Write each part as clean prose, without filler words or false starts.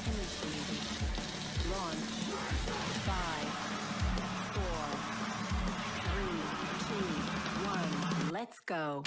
initiated. Launch. 5, 4, 3, 2, 1. Let's go.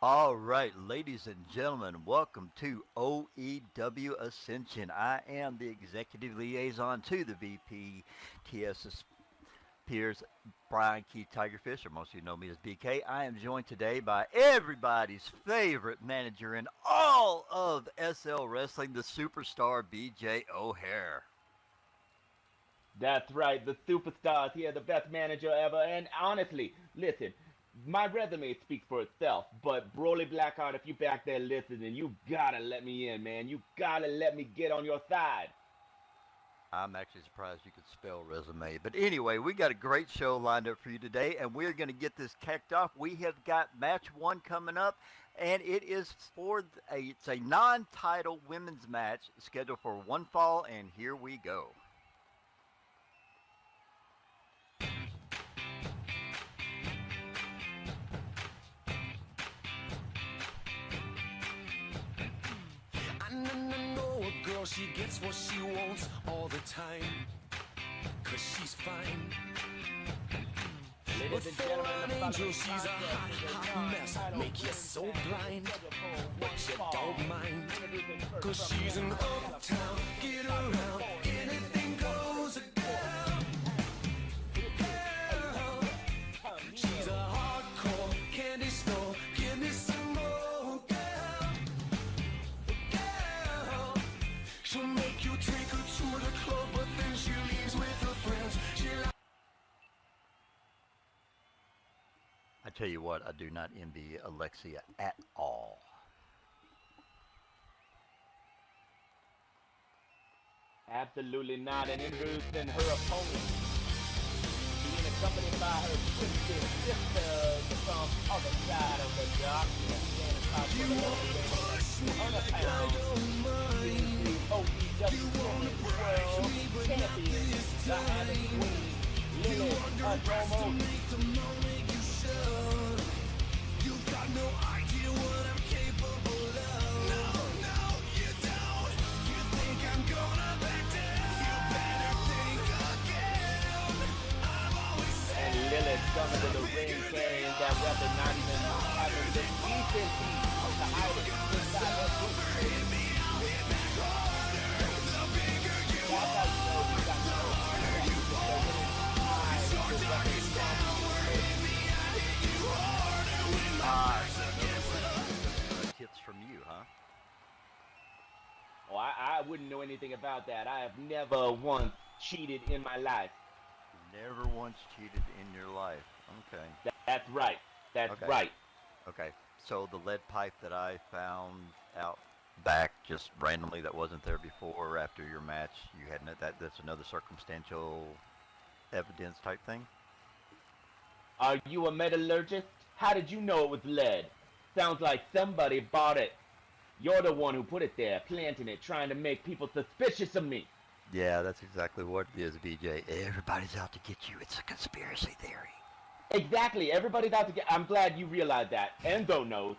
All right, ladies and gentlemen, welcome to OEW Ascension. I am the executive liaison to the VP TSS Piers, Brian Keith Tigerfish, or most of you know me as BK. I am joined today by everybody's favorite manager in all of SL Wrestling, the superstar BJ O'Hare. That's right, the superstars here, the best manager ever. And honestly, listen, my resume speaks for itself, but Broly Blackheart, if you back there listening, you gotta let me in, man. You gotta let me get on your side. I'm actually surprised you could spell resume. But anyway, we got a great show lined up for you today, and we're going to get this kicked off. We have got match 1 coming up, and it is it's a non-title women's match scheduled for one fall, and here we go. A girl, she gets what she wants all the time, 'cause she's fine. But for an angel, she's a hot mess, make you so blind, but you don't mind, 'cause she's an uptown, get around, anything goes, a girl. She's a hardcore candy store, give me some more, girl. She'll make you take her to the club, but then she leaves with her friends. I tell you what, I do not envy Alexia at all. Absolutely not. And introducing her opponent, being accompanied by her twisted sister from other side of the darkness, standing across the OEW World Champion, the Ivy Queen, Lily Adomo. You got no idea what I'm capable of. No, you don't. You think I'm gonna back down? You better think again. I've always said. And Lily coming to the ring carrying that weapon, not even having the decency to hide it inside her boots. Hit me, I'll hit back harder. The bigger you are, the harder you fall. It's your darkest hour. Hit me, I hit you harder when my backs against the. Tips from you, huh? Oh, I wouldn't know anything about that. I have never once cheated in my life. Never once cheated in your life. Okay. That's right. That's Okay. right. Okay. So the lead pipe that I found out back just randomly that wasn't there before or after your match, you had that's another circumstantial evidence type thing? Are you a metallurgist? How did you know it was lead? Sounds like somebody bought it. You're the one who put it there, planting it, trying to make people suspicious of me. Yeah, that's exactly what it is, BJ. Everybody's out to get you. It's a conspiracy theory. Exactly. Everybody's out to get. I'm glad you realized that. Enzo knows.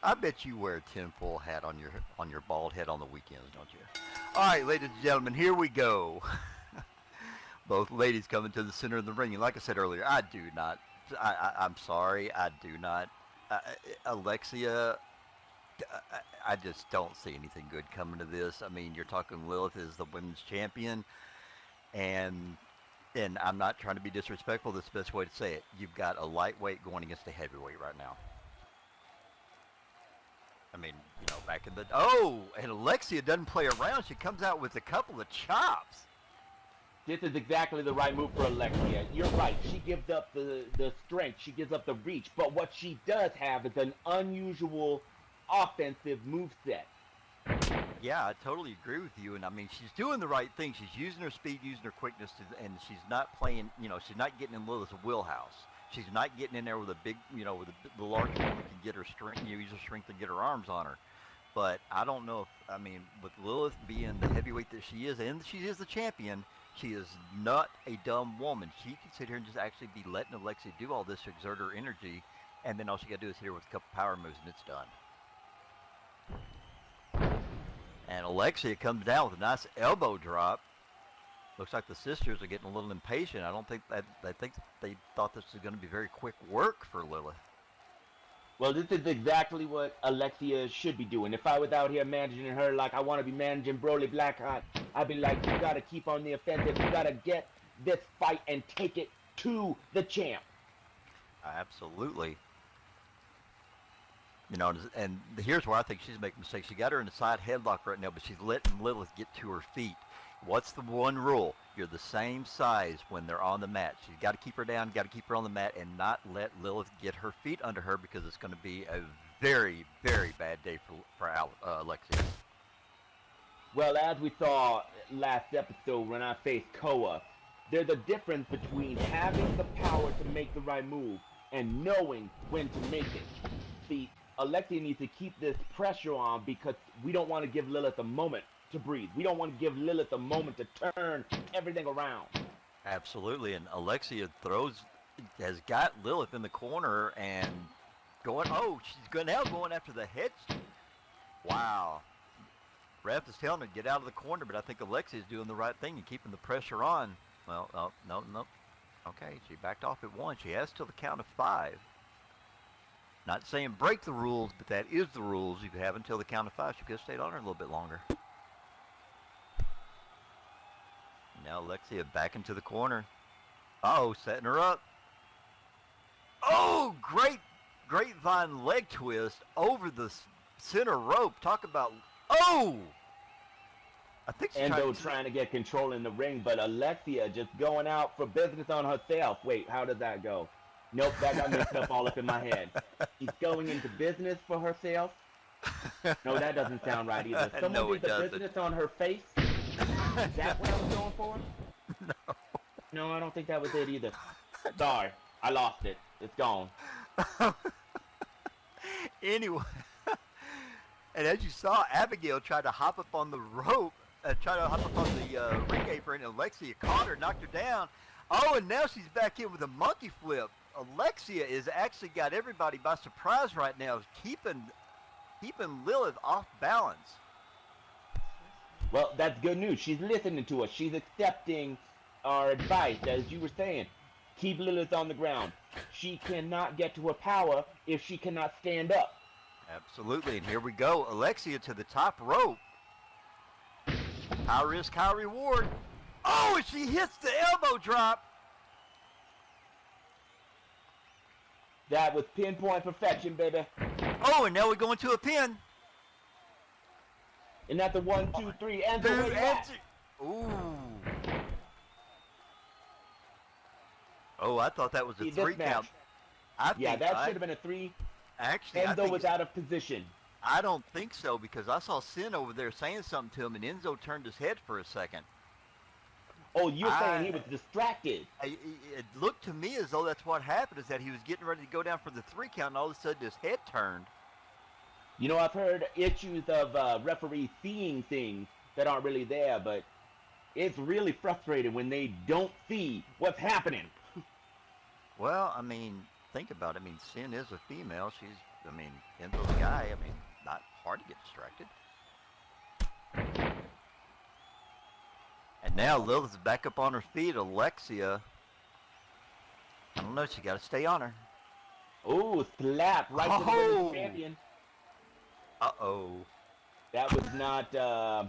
I bet you wear a tinfoil hat on your bald head on the weekends, don't you? All right, ladies and gentlemen, here we go. Both ladies coming to the center of the ring. And like I said earlier, I'm sorry, I do not. Alexia, I just don't see anything good coming to this. I mean, you're talking Lilith is the women's champion, and I'm not trying to be disrespectful. That's the best way to say it. You've got a lightweight going against a heavyweight right now. I mean, you know, back in the... Oh, and Alexia doesn't play around. She comes out with a couple of chops. This is exactly the right move for Alexia. You're right. She gives up the strength. She gives up the reach. But what she does have is an unusual offensive moveset. Yeah, I totally agree with you. And I mean, she's doing the right thing. She's using her speed, using her quickness, and she's not playing, she's not getting in Lilith's wheelhouse. She's not getting in there with a big, with the large woman can get her strength, use her strength and get her arms on her. But I don't know with Lilith being the heavyweight that she is, and she is the champion, she is not a dumb woman. She can sit here and just actually be letting Alexia do all this to exert her energy, and then all she got to do is hit her with a couple power moves, and it's done. And Alexia comes down with a nice elbow drop. Looks like the sisters are getting a little impatient. I don't think they thought this was going to be very quick work for Lilith. Well, this is exactly what Alexia should be doing. If I was out here managing her like I want to be managing Broly Blackheart, I'd be like, you got to keep on the offensive. You got to get this fight and take it to the champ. Absolutely. And here's where I think she's making mistakes. She got her in a side headlock right now, but she's letting Lilith get to her feet. What's the one rule? You're the same size when they're on the mat. She's got to keep her down, got to keep her on the mat, and not let Lilith get her feet under her, because it's going to be a very, very bad day for Alexia. Well, as we saw last episode when I faced Koa, there's a difference between having the power to make the right move and knowing when to make it. See, Alexia needs to keep this pressure on because we don't want to give Lilith a moment to breathe. We don't want to give Lilith a moment to turn everything around. Absolutely, and Alexia has got Lilith in the corner and she's now going after the head. Wow. Ref is telling her to get out of the corner, but I think Alexia is doing the right thing and keeping the pressure on. Well, no. Okay, she backed off at 1. She has till the count of 5. Not saying break the rules, but that is the rules. You have until the count of 5. She could have stayed on her a little bit longer. Now Alexia back into the corner. Setting her up. Oh, great grapevine leg twist over the center rope. Talk about, I think she's trying to get control in the ring, but Alexia just going out for business on herself. Wait, how did that go? Nope, that got mixed up all up in my head. She's going into business for herself? No, that doesn't sound right either. Someone did the business on her face? Is that what I was going for? No. No, I don't think that was it either. Sorry, I lost it. It's gone. Anyway, and as you saw, Abigail tried to hop up on the rope, tried to hop up on the ring apron, and Alexia caught her, knocked her down. And now she's back in with a monkey flip. Alexia is actually got everybody by surprise right now, keeping Lilith off balance. Well, that's good news. She's listening to us. She's accepting our advice, as you were saying. Keep Lilith on the ground. She cannot get to her power if she cannot stand up. Absolutely, and here we go. Alexia to the top rope. High risk, high reward. And she hits the elbow drop. That was pinpoint perfection, baby. And now we're going to a pin. And that's the 1, 2, 3, and the way back. Ooh. I thought that was a 3 count. That should have been a 3. Actually, Enzo was out of position. I don't think so, because I saw Sin over there saying something to him, and Enzo turned his head for a second. Oh, you're saying he was distracted. It looked to me as though that's what happened, is that he was getting ready to go down for the 3 count, and all of a sudden his head turned. I've heard issues of referees seeing things that aren't really there, but it's really frustrating when they don't see what's happening. Well, think about it. Sin is a female. She's, Enzo's a guy. Not hard to get distracted. And now Lilith's back up on her feet. Alexia, I don't know. She got to stay on her. Slap right to the women's champion. That was not, I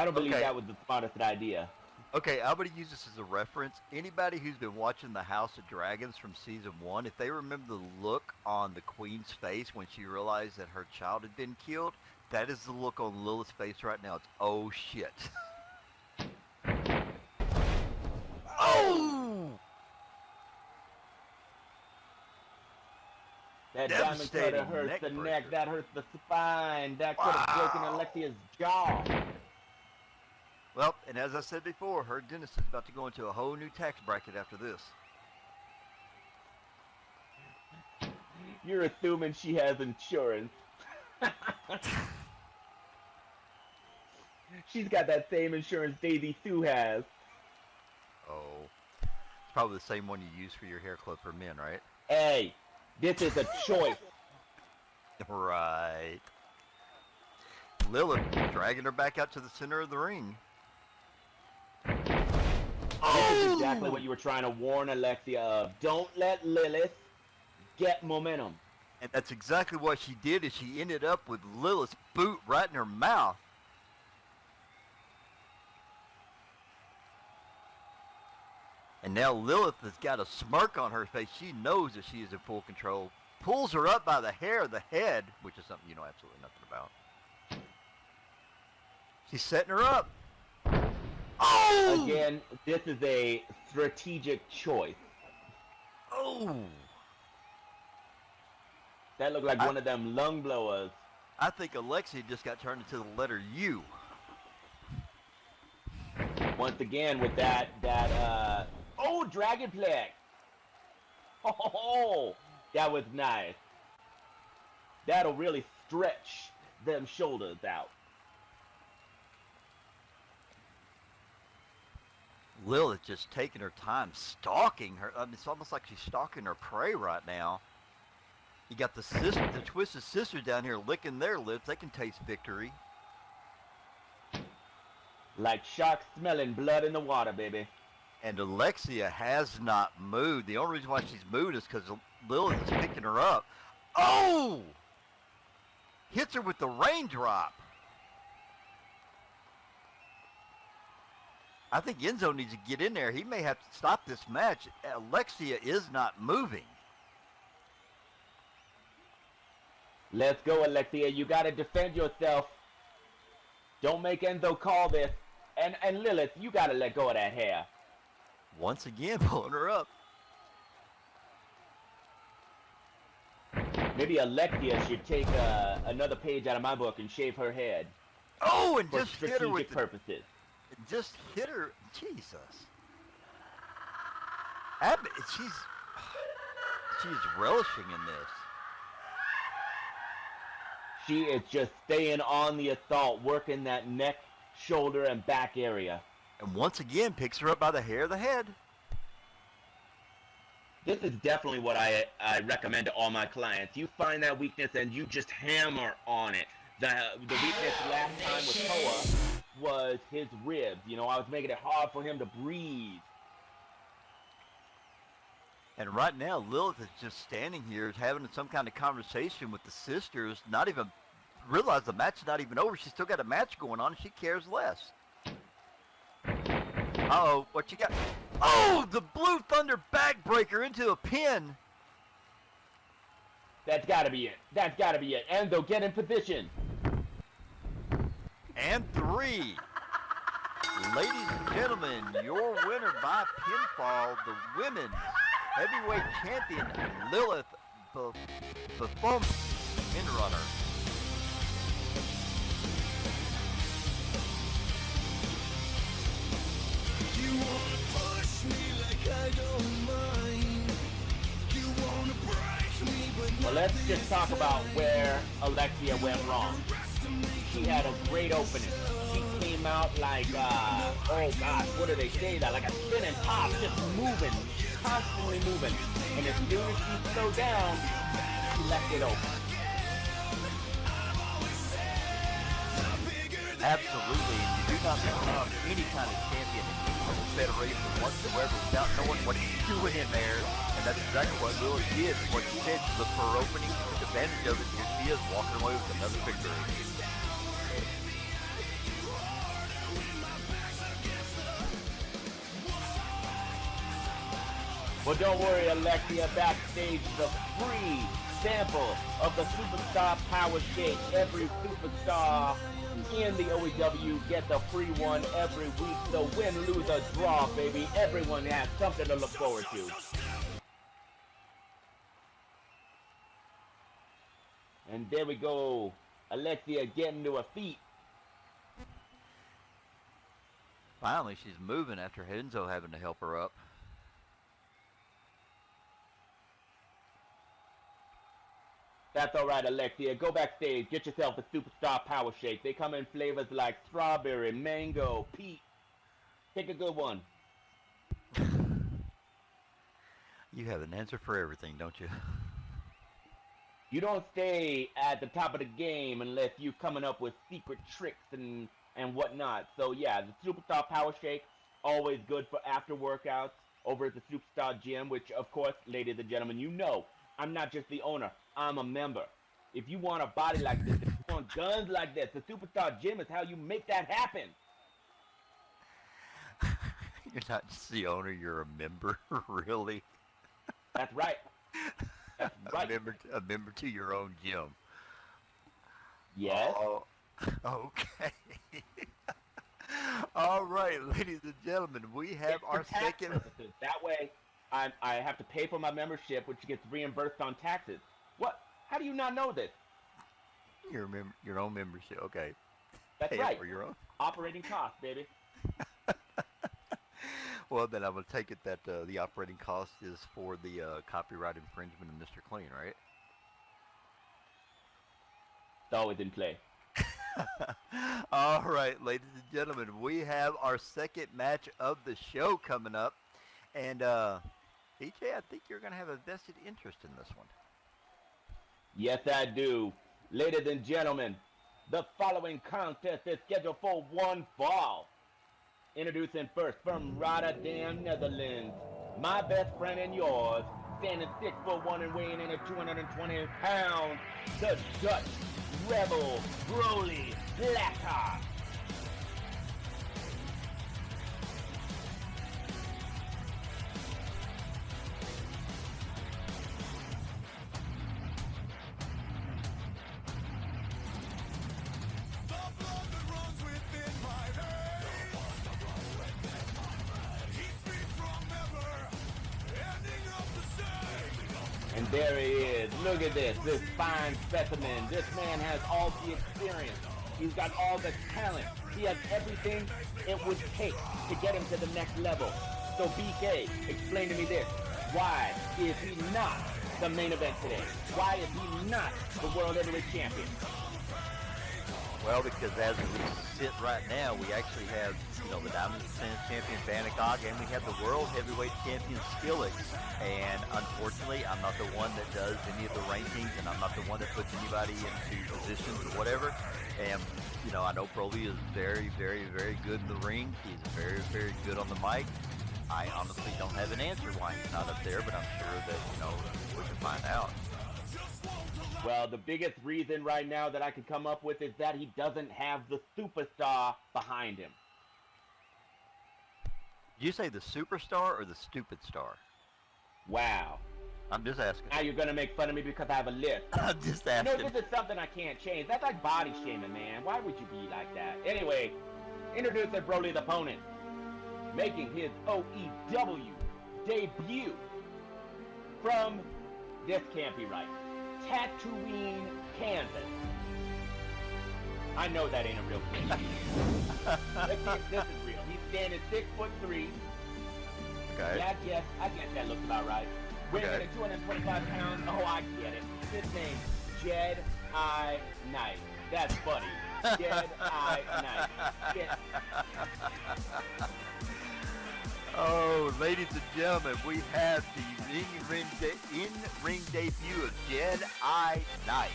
don't believe that was the smartest idea. Okay, I'm going to use this as a reference. Anybody who's been watching The House of Dragons from Season 1, if they remember the look on the Queen's face when she realized that her child had been killed, that is the look on Lilith's face right now. It's, oh shit. That diamond cutter Devastating hurts the neck neck. breaker. That hurts the spine. That could have broken Alexia's jaw. Well, and as I said before, her dentist is about to go into a whole new tax bracket after this. You're assuming she has insurance. She's got that same insurance Daisy Sue has. Oh. It's probably the same one you use for your hair clip for men, right? Hey, this is a choice. Right. Lilith dragging her back out to the center of the ring. This is exactly what you were trying to warn Alexia of. Don't let Lilith get momentum. And that's exactly what she did, is she ended up with Lilith's boot right in her mouth. And now Lilith has got a smirk on her face. She knows that she is in full control. Pulls her up by the hair of the head, which is something you know absolutely nothing about. She's setting her up. Oh! Again, this is a strategic choice. Oh! That looked like one of them lung blowers. I think Alexia just got turned into the letter U. Once again with that oh, Dragonplex. Oh, that was nice. That'll really stretch them shoulders out. Lilith just taking her time, stalking her. I mean, it's almost like she's stalking her prey right now. You got the Twisted Sisters down here licking their lips. They can taste victory. Like sharks smelling blood in the water, baby. And Alexia has not moved. The only reason why she's moved is because Lilith is picking her up. Oh! Hits her with the raindrop. I think Enzo needs to get in there. He may have to stop this match. Alexia is not moving. Let's go, Alexia. You gotta defend yourself. Don't make Enzo call this. And Lilith, you gotta let go of that hair. Once again, pulling her up. Maybe Alexia should take another page out of my book and shave her head. Oh, and For just hit her with strategic purposes. Just hit her. Jesus. She's relishing in this. She is just staying on the assault, working that neck, shoulder, and back area. And once again, picks her up by the hair of the head. This is definitely what I recommend to all my clients. You find that weakness and you just hammer on it. The weakness last time with Toa was his ribs. You know, I was making it hard for him to breathe. And right now, Lilith is just standing here having some kind of conversation with the sisters, not even realize the match is not even over. She's still got a match going on, and she cares less. Uh-oh, what you got? Oh, the Blue Thunder backbreaker into a pin. That's got to be it. That's got to be it. Enzo, get in position. And 3. Ladies and gentlemen, your winner by pinfall, the women's heavyweight champion, Lilith Bethum Pinrunner. You wanna push me like I don't mind. You wanna break me, but Well, let's just talk about where Alexia went wrong. She had a great opening. She came out like, oh gosh, what do they say that? Like a spinning top, just moving, constantly moving. And as soon as she slowed down, she left it open. Absolutely. You do not become any kind of champion in any federation whatsoever without knowing what he's doing in there. And that's exactly what Lilith did. What she said, she looked for her opening, she took advantage of it, and here she is walking away with another victory. Well, don't worry, Alexia. Backstage, the free sample of the Superstar Power Shake. Every superstar in the OEW get the free one every week. So win, lose, or draw, baby. Everyone has something to look forward to. And there we go. Alexia getting to her feet. Finally, she's moving after Henzo having to help her up. That's all right, Alexia. Go backstage. Get yourself a Superstar Power Shake. They come in flavors like strawberry, mango, peach. Pick a good one. You have an answer for everything, don't you? You don't stay at the top of the game unless you're coming up with secret tricks and whatnot. So yeah, the Superstar Power Shake, always good for after workouts over at the Superstar Gym, which of course, ladies and gentlemen, you know, I'm not just the owner, I'm a member. If you want a body like this, if you want guns like this, the Superstar Gym is how you make that happen. You're not just the owner, you're a member, really? That's right. That's right. A member to your own gym. Yes. Oh, okay. All right, ladies and gentlemen, we have It's for our tax second. purposes. That way, I have to pay for my membership, which gets reimbursed on taxes. What? How do you not know this? Your own membership. Okay. That's Pay right. for your own. Operating costs, baby. Well, then I would take it that the operating cost is for the copyright infringement of Mr. Clean, right? It's always in play. All right, ladies and gentlemen, we have our second match of the show coming up. And, BJ, I think you're going to have a vested interest in this one. Yes, I do. Ladies and gentlemen, the following contest is scheduled for one fall. Introducing first from Rotterdam, Netherlands, my best friend and yours, standing 6'1" and weighing in at 220 pounds, the Dutch Rebel Broly Blackheart. The blood that runs within my veins keeps me from ever ending up the same. And there he is. Look at this fine specimen. This man has all the experience. He's got all the talent. He has everything it would take to get him to the next level. So BK, explain to me this. Why is he not the main event today? Why is he not the World Heavyweight Champion? Well, because as we sit right now, we actually have, the Diamond Defense Champion Bannock, and we have the World Heavyweight Champion Skillix. And unfortunately, I'm not the one that does any of the rankings, and I'm not the one that puts anybody into positions or whatever. And, I know Broly is very, very, very good in the ring. He's very, very good on the mic. I honestly don't have an answer why he's not up there, but I'm sure that, we can find out. Well, the biggest reason right now that I can come up with is that he doesn't have the superstar behind him. Did you say the superstar or the stupid star? Wow. I'm just asking. Now you're going to make fun of me because I have a list. I'm just You asking. know, this is something I can't change. That's like body shaming, man. Why would you be like that? Anyway, introducing Broly's opponent. Making his OEW debut from, this can't be right, Tatooine, Kansas. I know that ain't a real place. Let's see if this is real. He's standing 6'3". Okay. Yes, I guess that looks about right. Weighing Okay. in at 225 pounds. Oh, I get it. His name's Jedi Knight. That's funny. Jedi Knight. Yeah. Oh, ladies and gentlemen, we have the in-ring debut of Jedi Knight.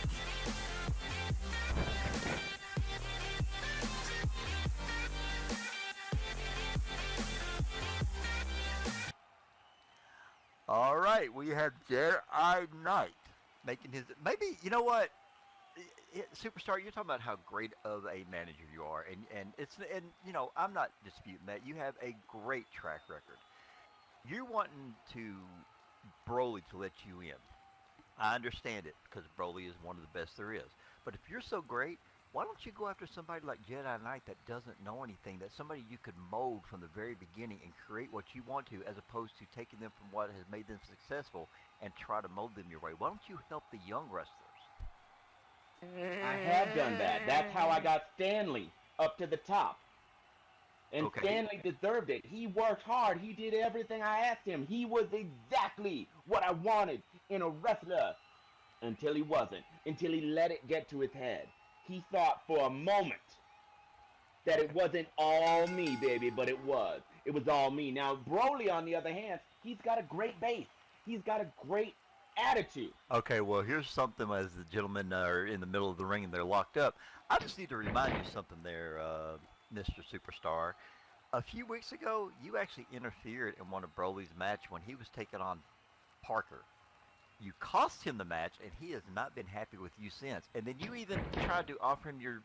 All right, we have Jedi Knight making his. Maybe you know what, Superstar, you're talking about how great of a manager you are, and I'm not disputing that. You have a great track record. You're wanting to Broly to let you in. I understand it because Broly is one of the best there is. But if you're so great, why don't you go after somebody like Jedi Knight that doesn't know anything, that somebody you could mold from the very beginning and create what you want to, as opposed to taking them from what has made them successful and try to mold them your way? Why don't you help the young wrestlers? I have done that. That's how I got Stanley up to the top. And Okay. Stanley deserved it. He worked hard. He did everything I asked him. He was exactly what I wanted in a wrestler until he wasn't, until he let it get to his head. He thought for a moment that it wasn't all me, baby, but it was. It was all me. Now, Broly, on the other hand, he's got a great base. He's got a great attitude. Okay, well, here's something as the gentlemen are in the middle of the ring and they're locked up. I just need to remind you something there, Mr. Superstar. A few weeks ago, you actually interfered in one of Broly's match when he was taking on Parker. You cost him the match, and he has not been happy with you since. And then you even tried to offer him your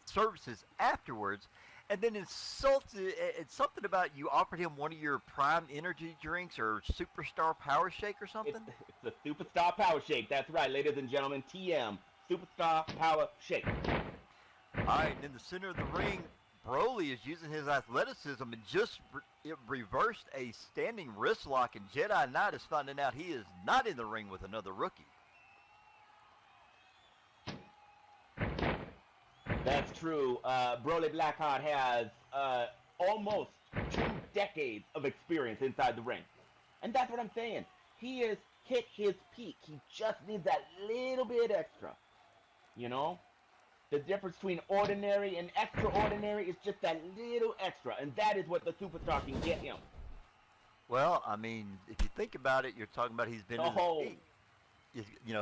services afterwards, and then insulted. It's something about you offered him one of your Prime Energy drinks or Superstar Power Shake or something. It's the Superstar Power Shake. That's right, ladies and gentlemen. TM, Superstar Power Shake. All right, in the center of the ring, Broly is using his athleticism and just reversed a standing wrist lock, and Jedi Knight is finding out he is not in the ring with another rookie. That's true. Broly Blackheart has almost 2 decades of experience inside the ring. And that's what I'm saying. He has hit his peak. He just needs that little bit extra. You know? The difference between ordinary and extraordinary is just that little extra. And that is what the Superstar can get him. Well, I mean, if you think about it, you're talking about he's been in his peak.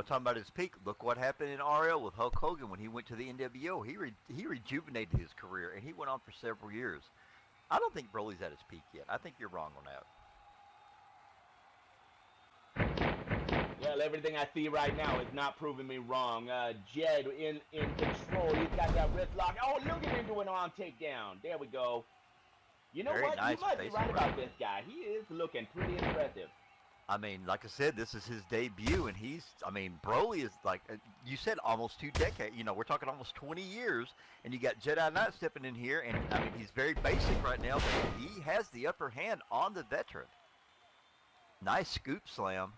Talking about his peak. Look what happened in RL with Hulk Hogan when he went to the NWO. He rejuvenated his career, and he went on for several years. I don't think Broly's at his peak yet. I think you're wrong on that. Well, everything I see right now is not proving me wrong. Jed in control. He's got that wrist lock. Oh, look at him doing an arm takedown. There we go. You know Very what? nice You might be basic right round. about this guy. He is looking pretty impressive. I mean, like I said, this is his debut, and Broly is like, you said almost 2 decades. We're talking almost 20 years, and you got Jedi Knight stepping in here, and I mean, he's very basic right now, but he has the upper hand on the veteran. Nice scoop slam.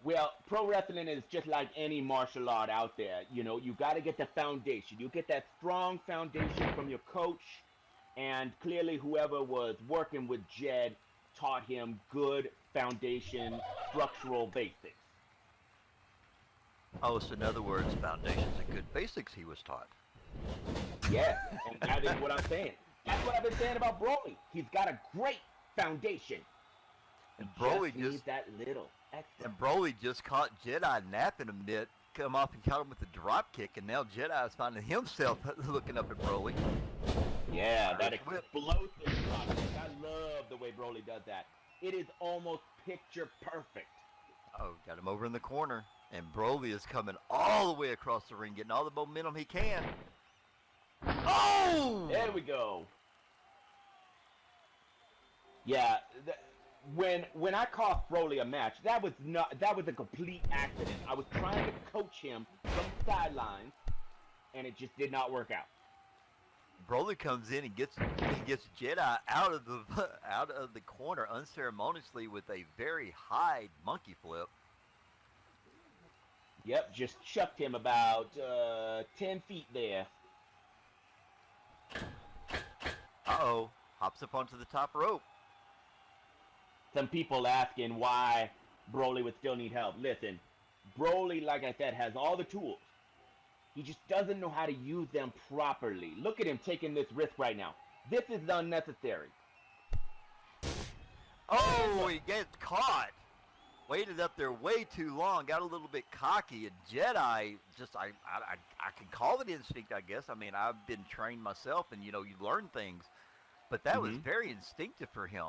Well, pro wrestling is just like any martial art out there. You got to get the foundation. You get that strong foundation from your coach, and clearly whoever was working with Jed taught him good foundation, structural basics. Oh, so in other words, foundations and good basics he was taught. Yeah, and that is what I'm saying. That's what I've been saying about Broly. He's got a great foundation. And Broly just needs that little extra. And Broly just caught Jedi napping a bit, come off and caught him with the drop kick, and now Jedi is finding himself looking up at Broly. Yeah, that explosive drop kick. I love the way Broly does that. It is almost picture perfect. Oh, got him over in the corner, and Broly is coming all the way across the ring, getting all the momentum he can. Oh! There we go. Yeah, when I cost Broly a match, that was a complete accident. I was trying to coach him from the sidelines, and it just did not work out. Broly comes in and gets Jedi out of the corner unceremoniously with a very high monkey flip. Yep, just chucked him about 10 feet there. Uh-oh, hops up onto the top rope. Some people asking why Broly would still need help. Listen, Broly, like I said, has all the tools. He just doesn't know how to use them properly. Look at him taking this risk right now. This is unnecessary. Oh, he gets caught. Waited up there way too long. Got a little bit cocky. And Jedi, I can call it instinct, I guess. I mean, I've been trained myself, and you learn things. But that was very instinctive for him.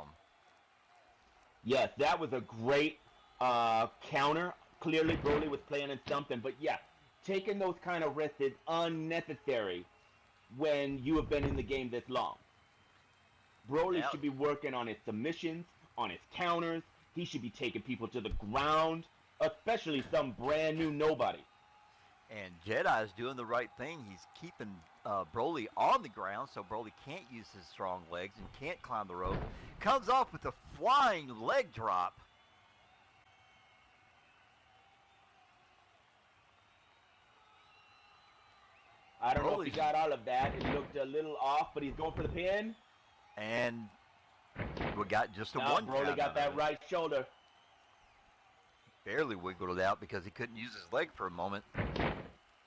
Yes, that was a great counter. Clearly, Broly was playing in something. But yeah, taking those kind of risks is unnecessary when you have been in the game this long. Broly should be working on his submissions, on his counters. He should be taking people to the ground, especially some brand new nobody. And Jedi is doing the right thing. He's keeping Broly on the ground so Broly can't use his strong legs and can't climb the rope. Comes off with a flying leg drop. I don't know if Broly. he got all of that. It looked a little off, but he's going for the pin. And we got just a Now one Broly count got out that of it. right shoulder. Barely wiggled it out because he couldn't use his leg for a moment.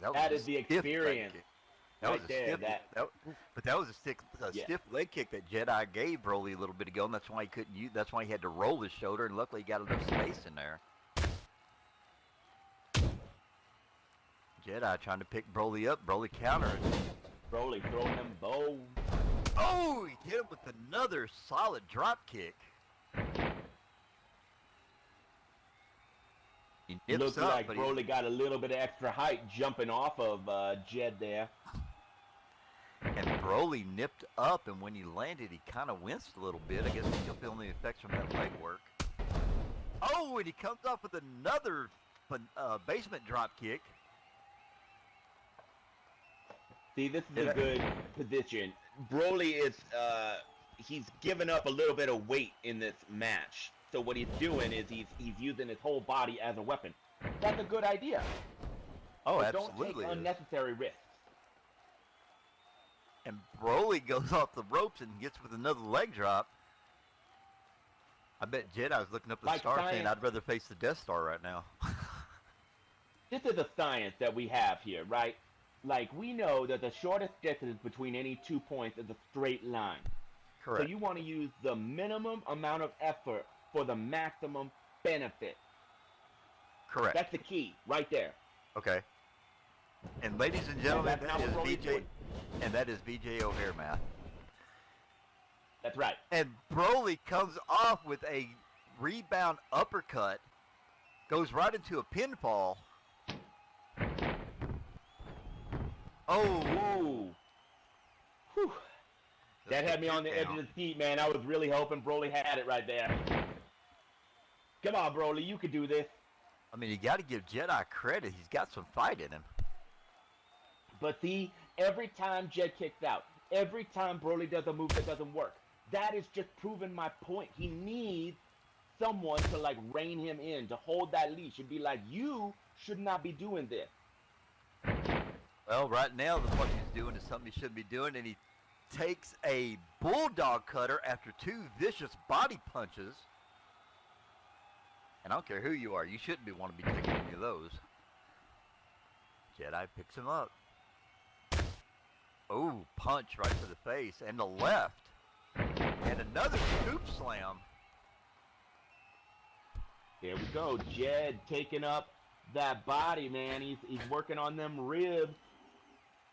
That a is the stiff leg experience. kick. That Right was a there, stiff, that- but that was a Yeah. stiff leg kick that Jedi gave Broly a little bit ago, and that's why he couldn't use. That's why he had to roll his shoulder, and luckily he got enough space in there. Jedi trying to pick Broly up. Broly counters. Broly throwing them bows. Oh, he hit him with another solid drop kick. He nips Looks up, like but Broly got a little bit of extra height jumping off of Jed there. and Broly nipped up, and when he landed, he kind of winced a little bit. I guess he's still feeling the effects from that leg work. Oh, and he comes up with another basement drop kick. See, this is a good position. Broly is, he's given up a little bit of weight in this match. So what he's doing is he's using his whole body as a weapon. That's a good idea. Oh, But absolutely. don't take is. unnecessary risks. And Broly goes off the ropes and gets with another leg drop. I bet Jedi's looking up the Like star saying, science. I'd rather face the Death Star right now. This is a science that we have here, right? Like, we know that the shortest distance between any 2 points is a straight line. Correct. So you want to use the minimum amount of effort for the maximum benefit. Correct. That's the key, right there. Okay. And ladies and gentlemen, that's that not is what Broly's BJ, doing. and that is BJ O'Hare math. That's right. And Broly comes off with a rebound uppercut, goes right into a pinfall. Oh, Whoa. Whew. That had me on the edge of the seat, man. I was really hoping Broly had it right there. Come on, Broly, you could do this. I mean, you got to give Jedi credit. He's got some fight in him. But see, every time Jed kicks out, every time Broly does a move that doesn't work, that is just proving my point. He needs someone to, like, rein him in, to hold that leash and be like, you should not be doing this. Well, right now, what he's doing is something he shouldn't be doing, and he takes a bulldog cutter after two vicious body punches. And I don't care who you are, you shouldn't be want to be taking any of those. Jedi picks him up. Oh, punch right to the face and the left. And another scoop slam. There we go. Jed taking up that body, man. He's working on them ribs.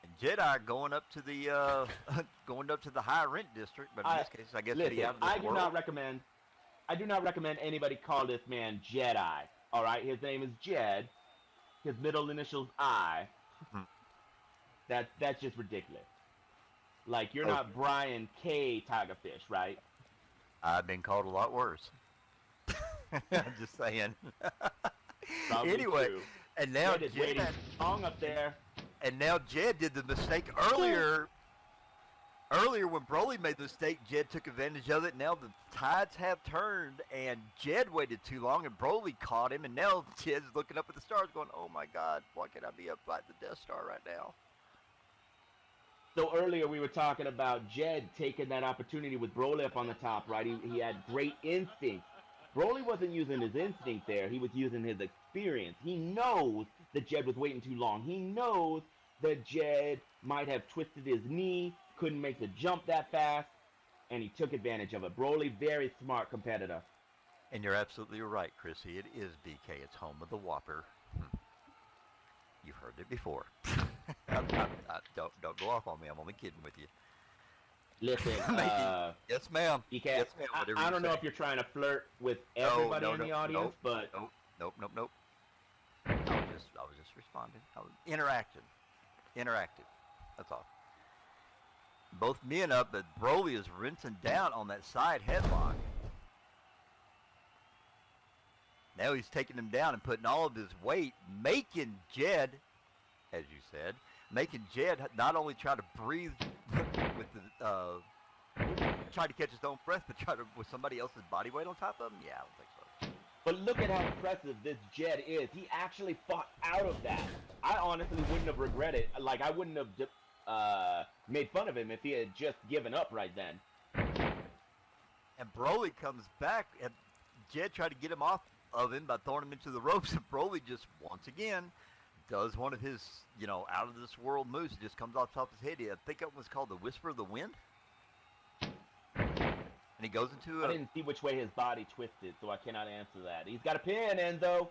And Jedi going up to the high rent district, but in this case, I guess Listen, he out of this I do world. not recommend anybody call this man Jedi. All right, his name is Jed. His middle initials I. Hmm. That's just ridiculous. Like, you're not Brian K. Tigerfish, right? I've been called a lot worse. I'm just saying. Probably Anyway, true. and now Jed is waiting Jed, strong up there. and now Jed did the mistake earlier. Earlier, when Broly made the mistake, Jed took advantage of it. Now the tides have turned, and Jed waited too long, and Broly caught him, and now Jed's looking up at the stars going, oh my God, why can't I be up by the Death Star right now? So earlier we were talking about Jed taking that opportunity with Broly up on the top, right? He had great instinct. Broly wasn't using his instinct there. He was using his experience. He knows that Jed was waiting too long. He knows that Jed might have twisted his knee, couldn't make the jump that fast, and he took advantage of it. Broly, very smart competitor. And you're absolutely right, Chrissy. It is BK. It's home of the Whopper. You've heard it before. Don't go off on me. I'm only kidding with you. Listen, Yes, ma'am. BK, Yes, ma'am. Whatever I you don't know say. if you're trying to flirt with everybody in the audience, but Nope. I was just responding. I was interacting. That's all. Both me and up, but Broly is rinsing down on that side headlock. Now he's taking him down and putting all of his weight, making Jed, as you said, making Jed not only try to breathe with the, try to catch his own breath, but try to with somebody else's body weight on top of him. Yeah, I don't think so. But look at how impressive this Jed is. He actually fought out of that. I honestly wouldn't have regretted. Like, I wouldn't have made fun of him if he had just given up right then. And Broly comes back, and Jed tried to get him off of him by throwing him into the ropes, and Broly just, once again, does one of his, out-of-this-world moves. It just comes off the top of his head. I think it was called the Whisper of the Wind. And he goes into I didn't see which way his body twisted, so I cannot answer that. He's got a pin, Enzo.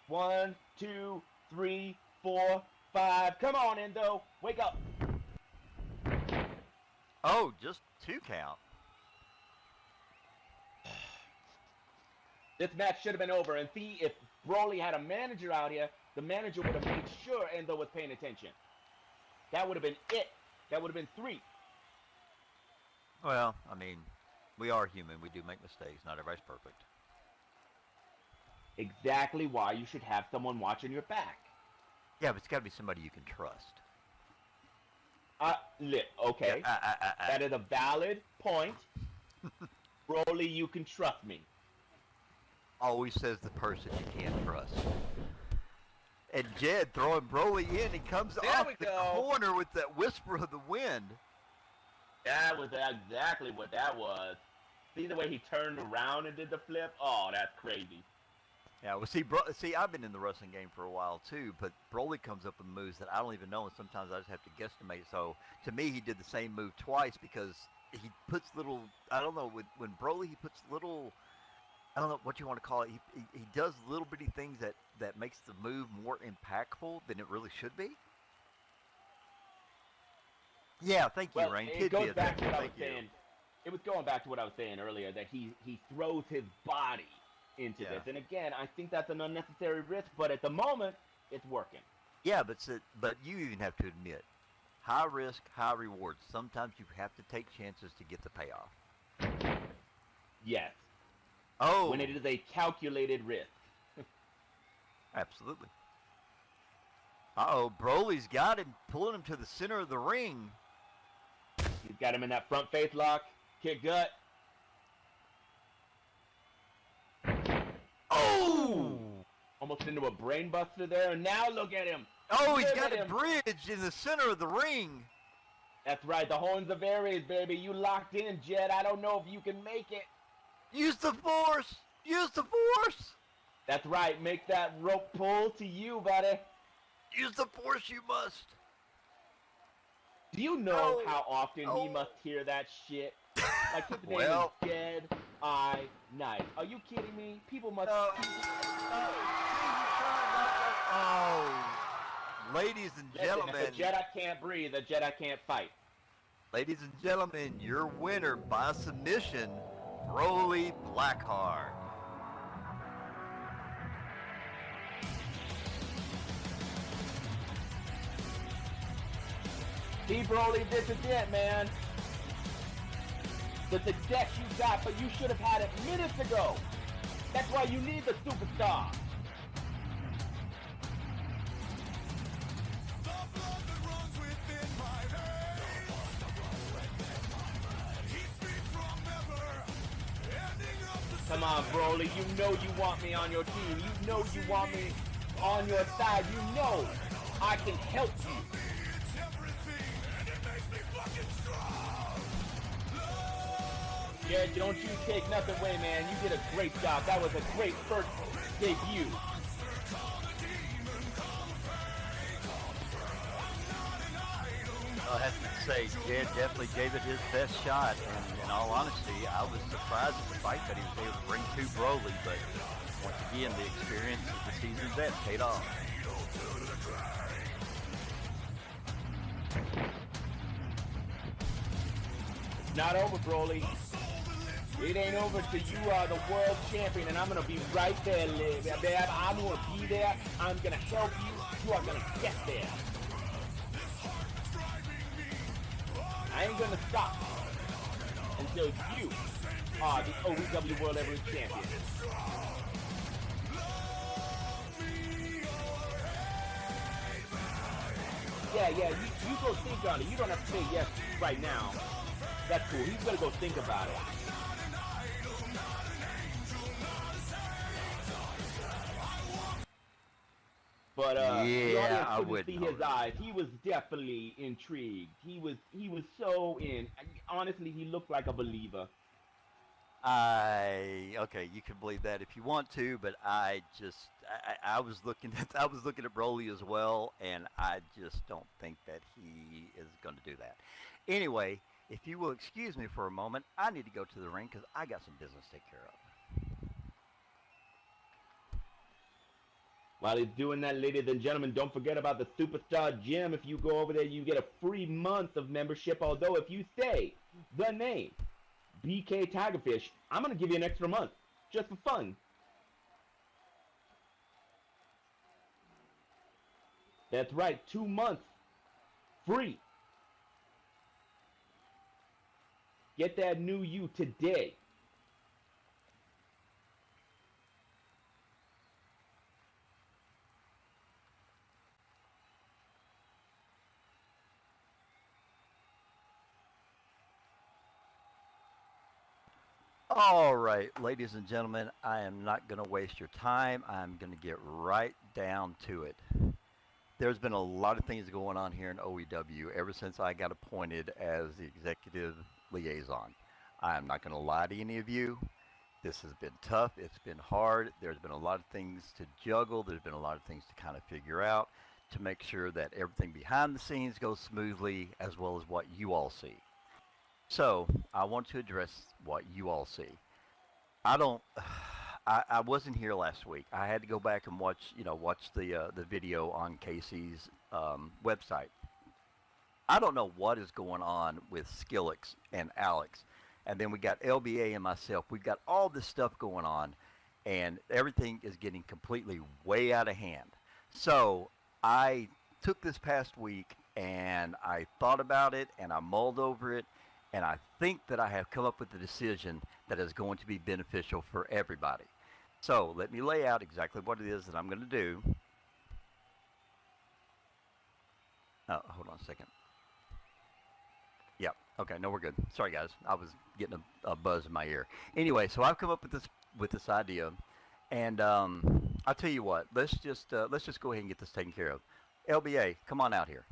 1, 2, 3, 4, 5. Come on, Enzo. Wake up. Oh, just 2 count. This match should have been over. And see, if Broly had a manager out here, the manager would have made sure Enzo was paying attention. That would have been it. That would have been 3. Well, I mean, we are human. We do make mistakes. Not everybody's perfect. Exactly why you should have someone watching your back. Yeah, but it's got to be somebody you can trust. Okay. That is a valid point. Broly, you can trust me. Always says the person you can't trust. And Jed throwing Broly in. He comes off the corner with that Whisper of the Wind. That was exactly what that was. See the way he turned around and did the flip? Oh, that's crazy. Yeah, well, see, I've been in the wrestling game for a while too, but Broly comes up with moves that I don't even know, and sometimes I just have to guesstimate. So to me, he did the same move twice because he puts little, I don't know, when Broly, he puts little, I don't know what you want to call it. He does little bitty things that makes the move more impactful than it really should be. Yeah, thank you, Rain. It goes back to what I was saying. It was going back to what I was saying earlier, that he throws his body into this. And again, I think that's an unnecessary risk, but at the moment, it's working. Yeah, but you even have to admit, high risk, high reward. Sometimes you have to take chances to get the payoff. Yes. Oh. When it is a calculated risk. Absolutely. Uh-oh, Broly's got him, pulling him to the center of the ring. He's got him in that front face lock, kick gut. Oh! Almost into a brain buster there, and now look at him. Oh, he's got a bridge in the center of the ring. That's right, the horns of Aries, baby. You locked in, Jed. I don't know if you can make it. Use the force! Use the force! That's right, make that rope pull to you, buddy. Use the force, you must. Do you know how often he must hear that shit? Like, his name is Dead Eye Night. Are you kidding me? People must... Ladies and gentlemen... If a Jedi can't breathe, a Jedi can't fight. Ladies and gentlemen, your winner by submission, Broly Blackheart. See, Broly, this is it, man. The success you got, but you should have had it minutes ago. That's why you need the superstar. Come on, Broly. You know you want me on your team. You know you want me on your side. You know I can help you. Yeah, don't you take nothing away, man. You did a great job. That was a great first debut. I have to say, Jed definitely gave it his best shot, and in all honesty, I was surprised at the fight that he was able to bring to Broly, but once again, the experience of the season's vet paid off. It's not over, Broly. It ain't over till you are the world champion, and I'm going to be right there, babe. I'm going to be there. I'm going to help you. You are going to get there. I ain't going to stop until you are the OEW World Heavyweight Champion. Yeah, you go think on it. You don't have to say yes right now. That's cool. He's going to go think about it. But the Yeah, audience I couldn't wouldn't see his hold it. eyes. He was definitely intrigued. He was so in. Honestly, he looked like a believer. Okay, you can believe that if you want to, but I was looking at Broly as well, and I just don't think that he is going to do that. Anyway, if you will excuse me for a moment, I need to go to the ring because I got some business to take care of. While he's doing that, ladies and gentlemen, don't forget about the Superstar Gym. If you go over there, you get a free month of membership. Although if you say the name BK Tigerfish, I'm going to give you an extra month just for fun. That's right, 2 months free. Get that new you today. All right, ladies and gentlemen, I am not going to waste your time. I'm going to get right down to it. There's been a lot of things going on here in OEW ever since I got appointed as the executive liaison. I am not going to lie to any of you. This has been tough. It's been hard. There's been a lot of things to juggle. There's been a lot of things to kind of figure out to make sure that everything behind the scenes goes smoothly as well as what you all see. So I want to address what you all see. I don't. I wasn't here last week. I had to go back and watch the video on Casey's website. I don't know what is going on with Skillix and Alex, and then we got LBA and myself. We've got all this stuff going on, and everything is getting completely way out of hand. So I took this past week and I thought about it and I mulled over it. And I think that I have come up with a decision that is going to be beneficial for everybody. So let me lay out exactly what it is that I'm going to do. Hold on a second. Yep. Okay. No, we're good. Sorry, guys. I was getting a buzz in my ear. Anyway, so I've come up with this idea, and I'll tell you what. Let's just go ahead and get this taken care of. LBA, come on out here.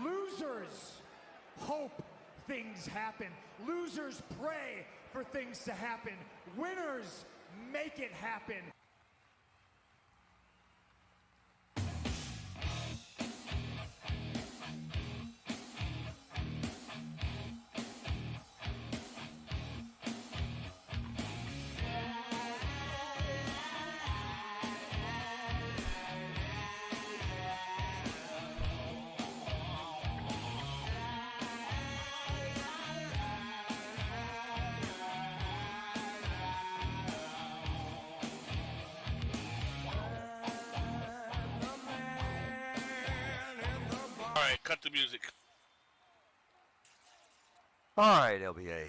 Losers hope things happen. Losers pray for things to happen. Winners make it happen. All right, cut the music. All right, LBA.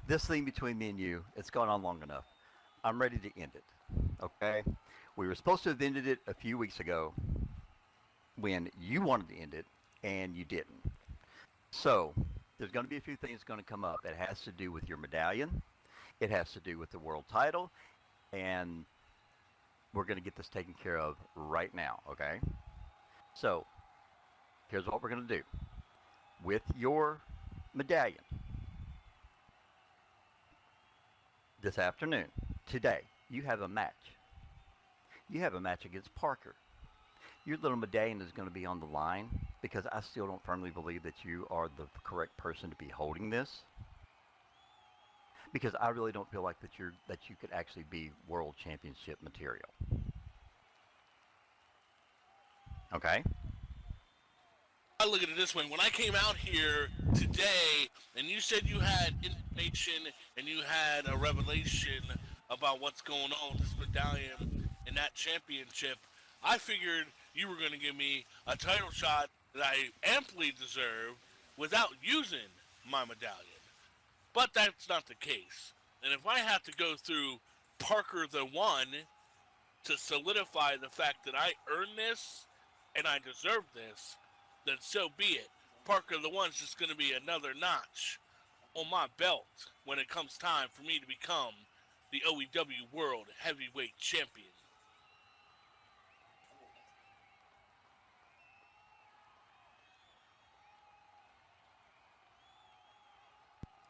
This thing between me and you, it's gone on long enough. I'm ready to end it. Okay? We were supposed to have ended it a few weeks ago when you wanted to end it and you didn't. So, there's going to be a few things going to come up. It has to do with your medallion. It has to do with the world title. And we're going to get this taken care of right now, okay? So, here's what we're going to do. With your medallion, this afternoon, today, you have a match. You have a match against Parker. Your little medallion is going to be on the line because I still don't firmly believe that you are the correct person to be holding this. Because I really don't feel like that you could actually be world championship material. Okay? I look at it this way. When I came out here today and you said you had information and you had a revelation about what's going on with this medallion and that championship, I figured you were going to give me a title shot that I amply deserve without using my medallion. But that's not the case. And if I have to go through Parker the One to solidify the fact that I earned this and I deserve this, then so be it. Parker the One's just going to be another notch on my belt when it comes time for me to become the OEW World Heavyweight Champion.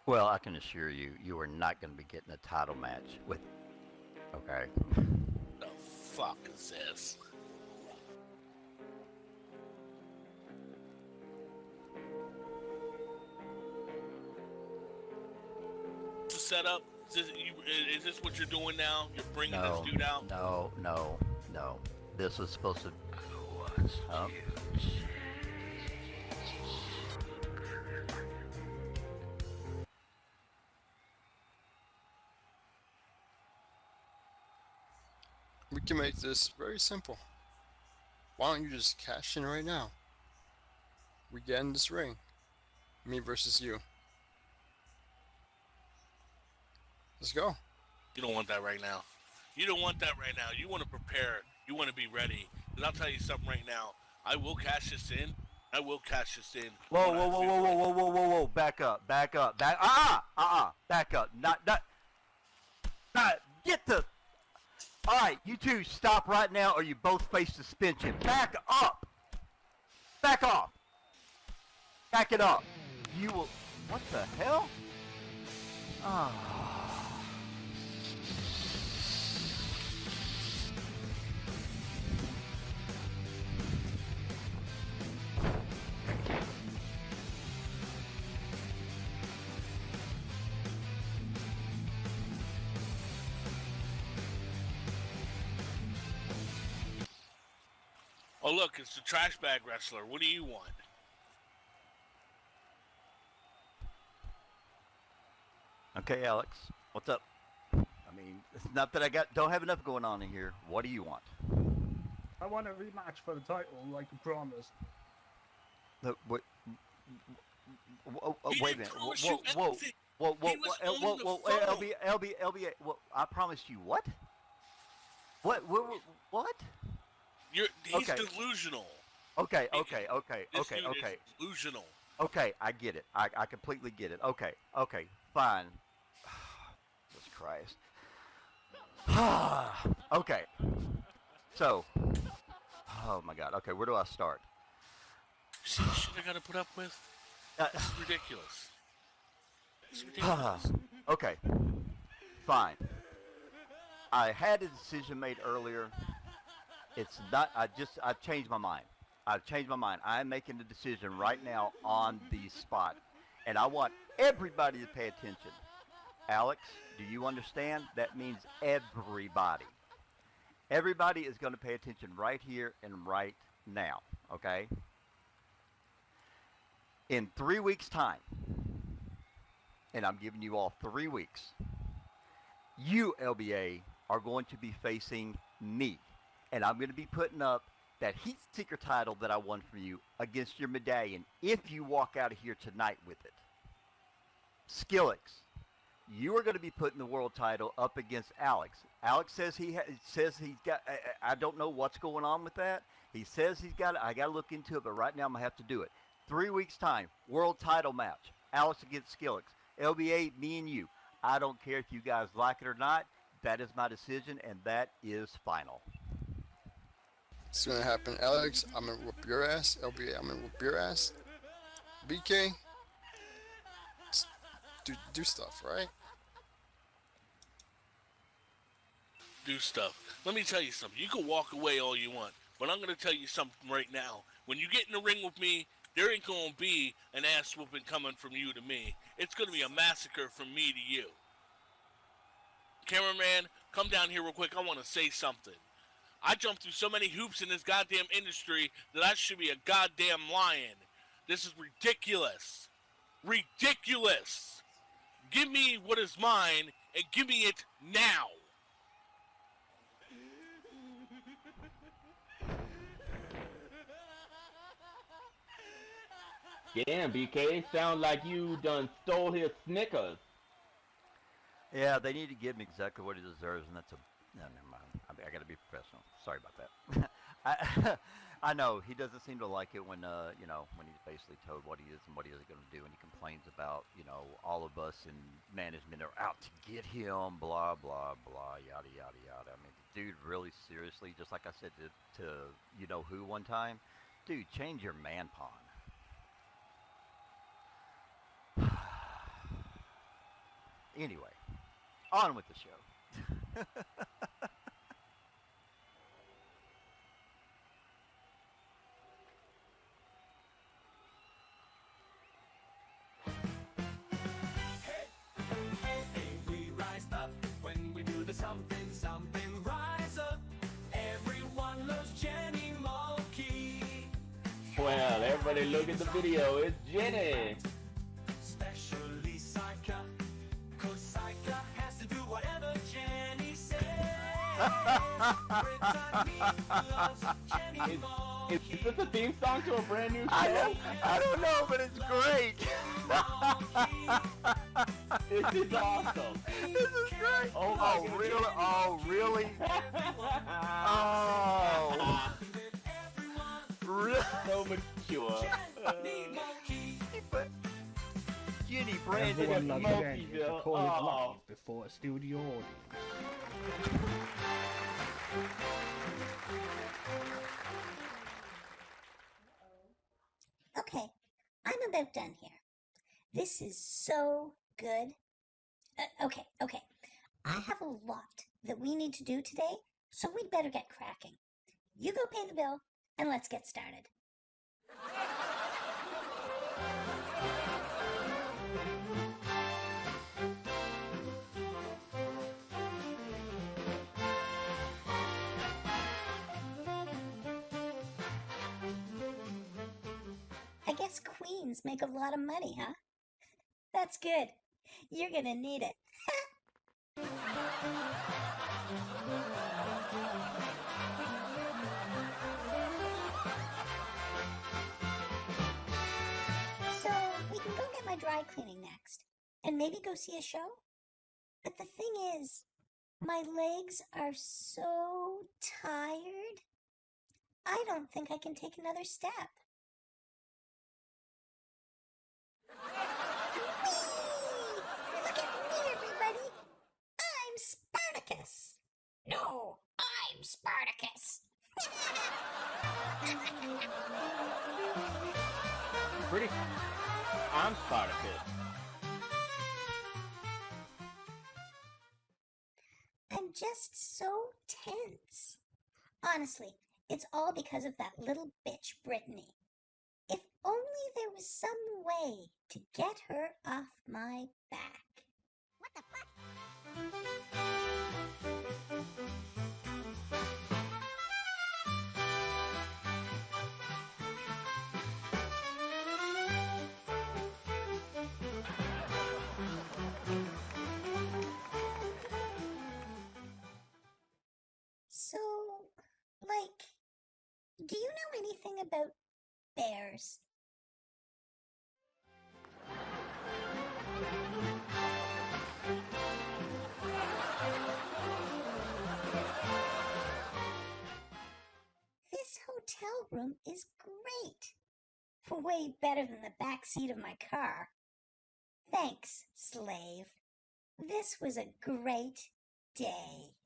Well, I can assure you, you are not going to be getting a title match with. Okay. The fuck is this? To set up? Is this what you're doing now? You're bringing this dude out? No. This was supposed to. We can make this very simple. Why don't you just cash in right now? We get in this ring. Me versus you. Let's go. You don't want that right now. You don't want that right now. You want to prepare. You want to be ready. And I'll tell you something right now. I will cash this in. Whoa. Back up. Back up. Not. Get the. All right, you two stop right now or you both face suspension. Back up. Back off. Back it up. You will. What the hell? Ah. Oh, look, it's the trash bag wrestler. What do you want? Okay, Alex, what's up? I mean, it's not that I don't have enough going on in here. What do you want? I want a rematch for the title, like you promised. Look, wait He a didn't minute. promise you anything. Whoa, He was on the phone. LB, I promised you what? What? He's Okay. delusional. Okay. This dude is delusional. Okay, I get it. I completely get it. Okay, fine. Jesus Christ. Okay. So, oh my God. Okay, where do I start? See the shit I gotta put up with? This is ridiculous. It's ridiculous. Okay, fine. I had a decision made earlier. It's not. I changed my mind. I've changed my mind. I'm making the decision right now on the spot, and I want everybody to pay attention. Alex, do you understand? That means everybody. Everybody is going to pay attention right here and right now. Okay. In 3 weeks' time, and I'm giving you all 3 weeks, you, LBA, are going to be facing me. And I'm going to be putting up that heat seeker title that I won from you against your medallion if you walk out of here tonight with it. Skillix, you are going to be putting the world title up against Alex. Alex says he's got. I don't know what's going on with that. He says he's got it. I got to look into it, but right now I'm gonna have to do it. 3 weeks time, world title match. Alex against Skillix. LBA, me and you. I don't care if you guys like it or not. That is my decision, and that is final. It's gonna happen. Alex, I'm gonna whoop your ass. LBA, I'm gonna whoop your ass. BK, do stuff, right? Do stuff. Let me tell you something. You can walk away all you want, but I'm gonna tell you something right now. When you get in the ring with me, there ain't gonna be an ass whooping coming from you to me. It's gonna be a massacre from me to you. Cameraman, come down here real quick. I want to say something. I jumped through so many hoops in this goddamn industry that I should be a goddamn lion. This is ridiculous. Ridiculous. Give me what is mine and give me it now. Damn, BK, sound like you done stole his Snickers. Yeah, they need to give him exactly what he deserves, and that's no, never mind. I got to be professional. Sorry about that. I know he doesn't seem to like it when when he's basically told what he is and what he isn't going to do, and he complains about all of us in management are out to get him, blah blah blah, yada yada yada. I mean, the dude really seriously, just like I said to who one time, dude, change your man pawn. Anyway, on with the show. We rise up when we do the something, something rise up. Everyone loves Jenny Mulkey. Well, everybody look at the video. It's Jenny. Especially Psycha, 'cause Psycha has to do whatever Jenny says. Brittany loves Jenny Is this a theme song to a brand new show? I don't know, but it's great. This is awesome. This is great. Oh, my Oh, goodness. really? Oh, really? Oh. Really? So mature. But Jenny Brandon. Everyone loves Smokey Jenny. It's Bill. recorded Oh. live before a studio audience. Okay, I'm about done here. This is so good. Okay. I have a lot that we need to do today, so we'd better get cracking. You go pay the bill, and let's get started. I guess queens make a lot of money, huh? That's good. You're gonna need it. So, we can go get my dry cleaning next, and maybe go see a show? But the thing is, my legs are so tired, I don't think I can take another step. Look at me, everybody! I'm Spartacus! No, I'm Spartacus! Pretty. I'm Spartacus. I'm just so tense. Honestly, it's all because of that little bitch, Brittany. If only there was some way to get her off my back. What the fuck? So, do you know anything about bears? This hotel room is great. Way better than the back seat of my car. Thanks, slave. This was a great day.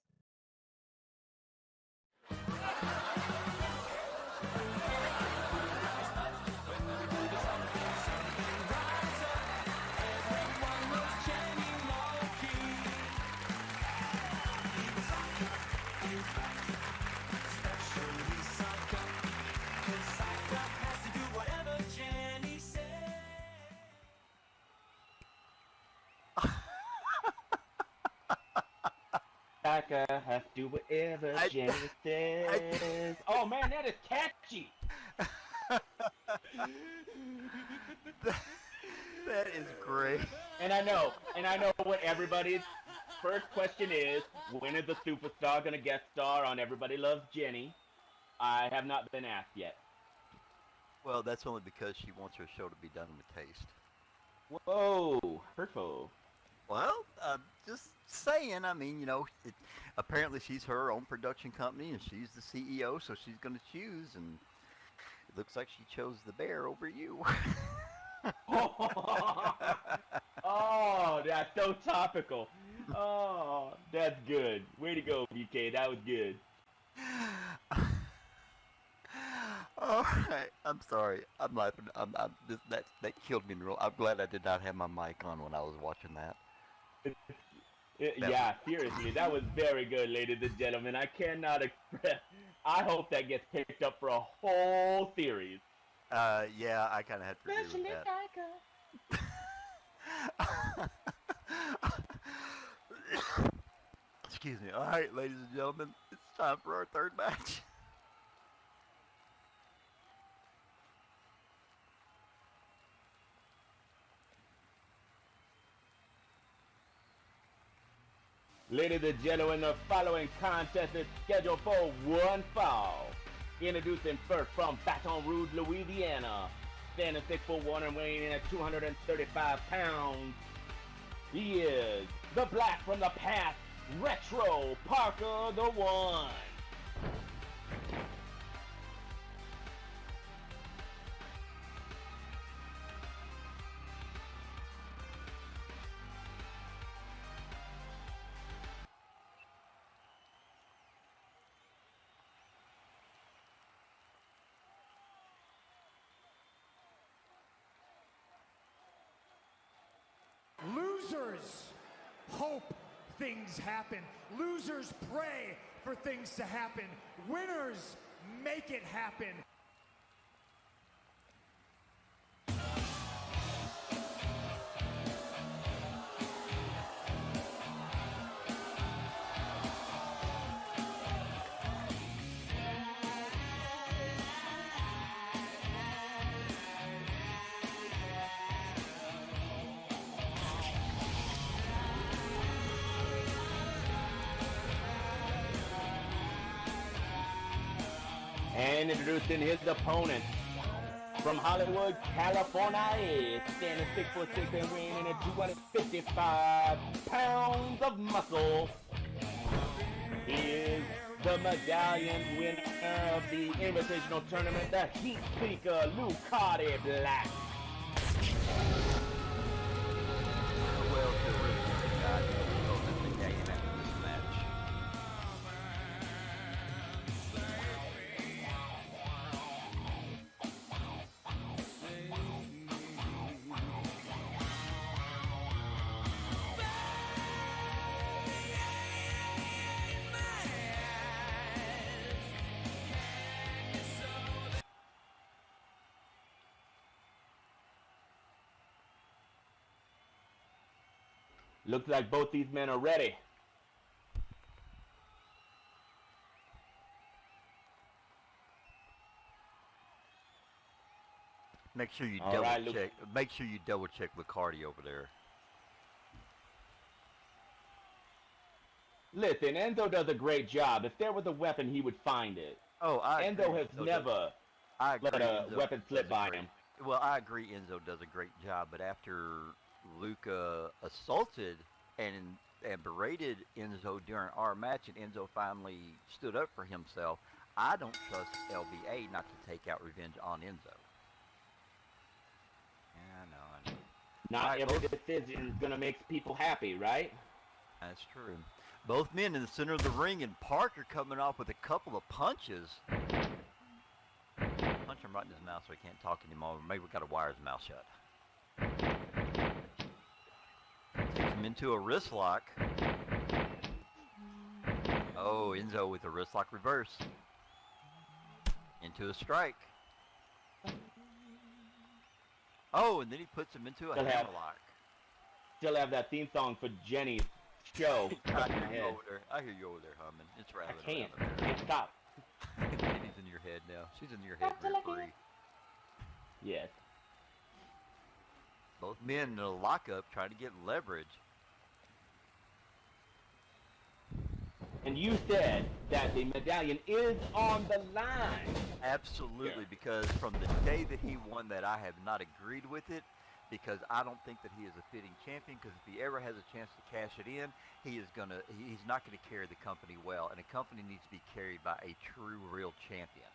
Psycha has to do whatever Jenny says. Oh man, that is catchy. That is great. And I know what everybody's first question is. When is the superstar gonna guest star on Everybody Loves Jenny? I have not been asked yet. Well, that's only because she wants her show to be done with taste. Whoa, hurtful. Well, just saying. I mean, apparently she's her own production company and she's the CEO, so she's going to choose. And looks like she chose the bear over you. Oh, that's so topical. Oh, that's good. Way to go, BK. That was good. All right, I'm sorry. I'm laughing. That killed me. I'm glad I did not have my mic on when I was watching that. Yeah, seriously, that was very good, ladies and gentlemen. I cannot express. I hope that gets picked up for a whole series. Yeah, I kind of have to agree with that. Excuse me. All right, ladies and gentlemen, it's time for our third match. Ladies and gentlemen, the following contest is scheduled for one fall. Introducing first from Baton Rouge, Louisiana, standing 6'1" and weighing in at 235 pounds. He is the Black from the Past, Retro Parker the One. Losers hope things happen. Losers pray for things to happen. Winners make it happen. And introducing his opponent from Hollywood, California, standing 6'6" and weighing in at 255 pounds of muscle. He is the medallion winner of the Invitational Tournament, the Heat Seeker, Lucati Black. Well, the original guy will go the day after this match. Looks like both these men are ready. Make sure you All double right, Luke. check. Make sure you double check Licardi over there. Listen, Enzo does a great job. If there was a weapon, he would find it. Oh, I Enzo agree. has Enzo never does- I agree. let a Enzo weapon slip does a by great- him. Well, I agree. Enzo does a great job, but after Luca assaulted and berated Enzo during our match, and Enzo finally stood up for himself, I don't trust LBA not to take out revenge on Enzo. Yeah, I know. Not All right, every both- decision is gonna make people happy, right? That's true. Both men in the center of the ring, and Parker coming off with a couple of punches. Punch him right in his mouth so he can't talk anymore. Maybe we got to wire his mouth shut. Takes him into a wrist lock. Oh, Enzo with a wrist lock reverse. Into a strike. Oh, and then he puts him into a Still have- hammerlock. Still have that theme song for Jenny's show I stuck in my hear you head. over there. I hear you over there humming. It's I rather. can't stop. Jenny's in your head now. She's in your head rent free. Yes. Both men in a lockup trying to get leverage. And you said that the medallion is on the line. Absolutely, Yeah. because from the day that he won that, I have not agreed with it, because I don't think that he is a fitting champion, because if he ever has a chance to cash it in, he's not going to carry the company well, and a company needs to be carried by a true, real champion.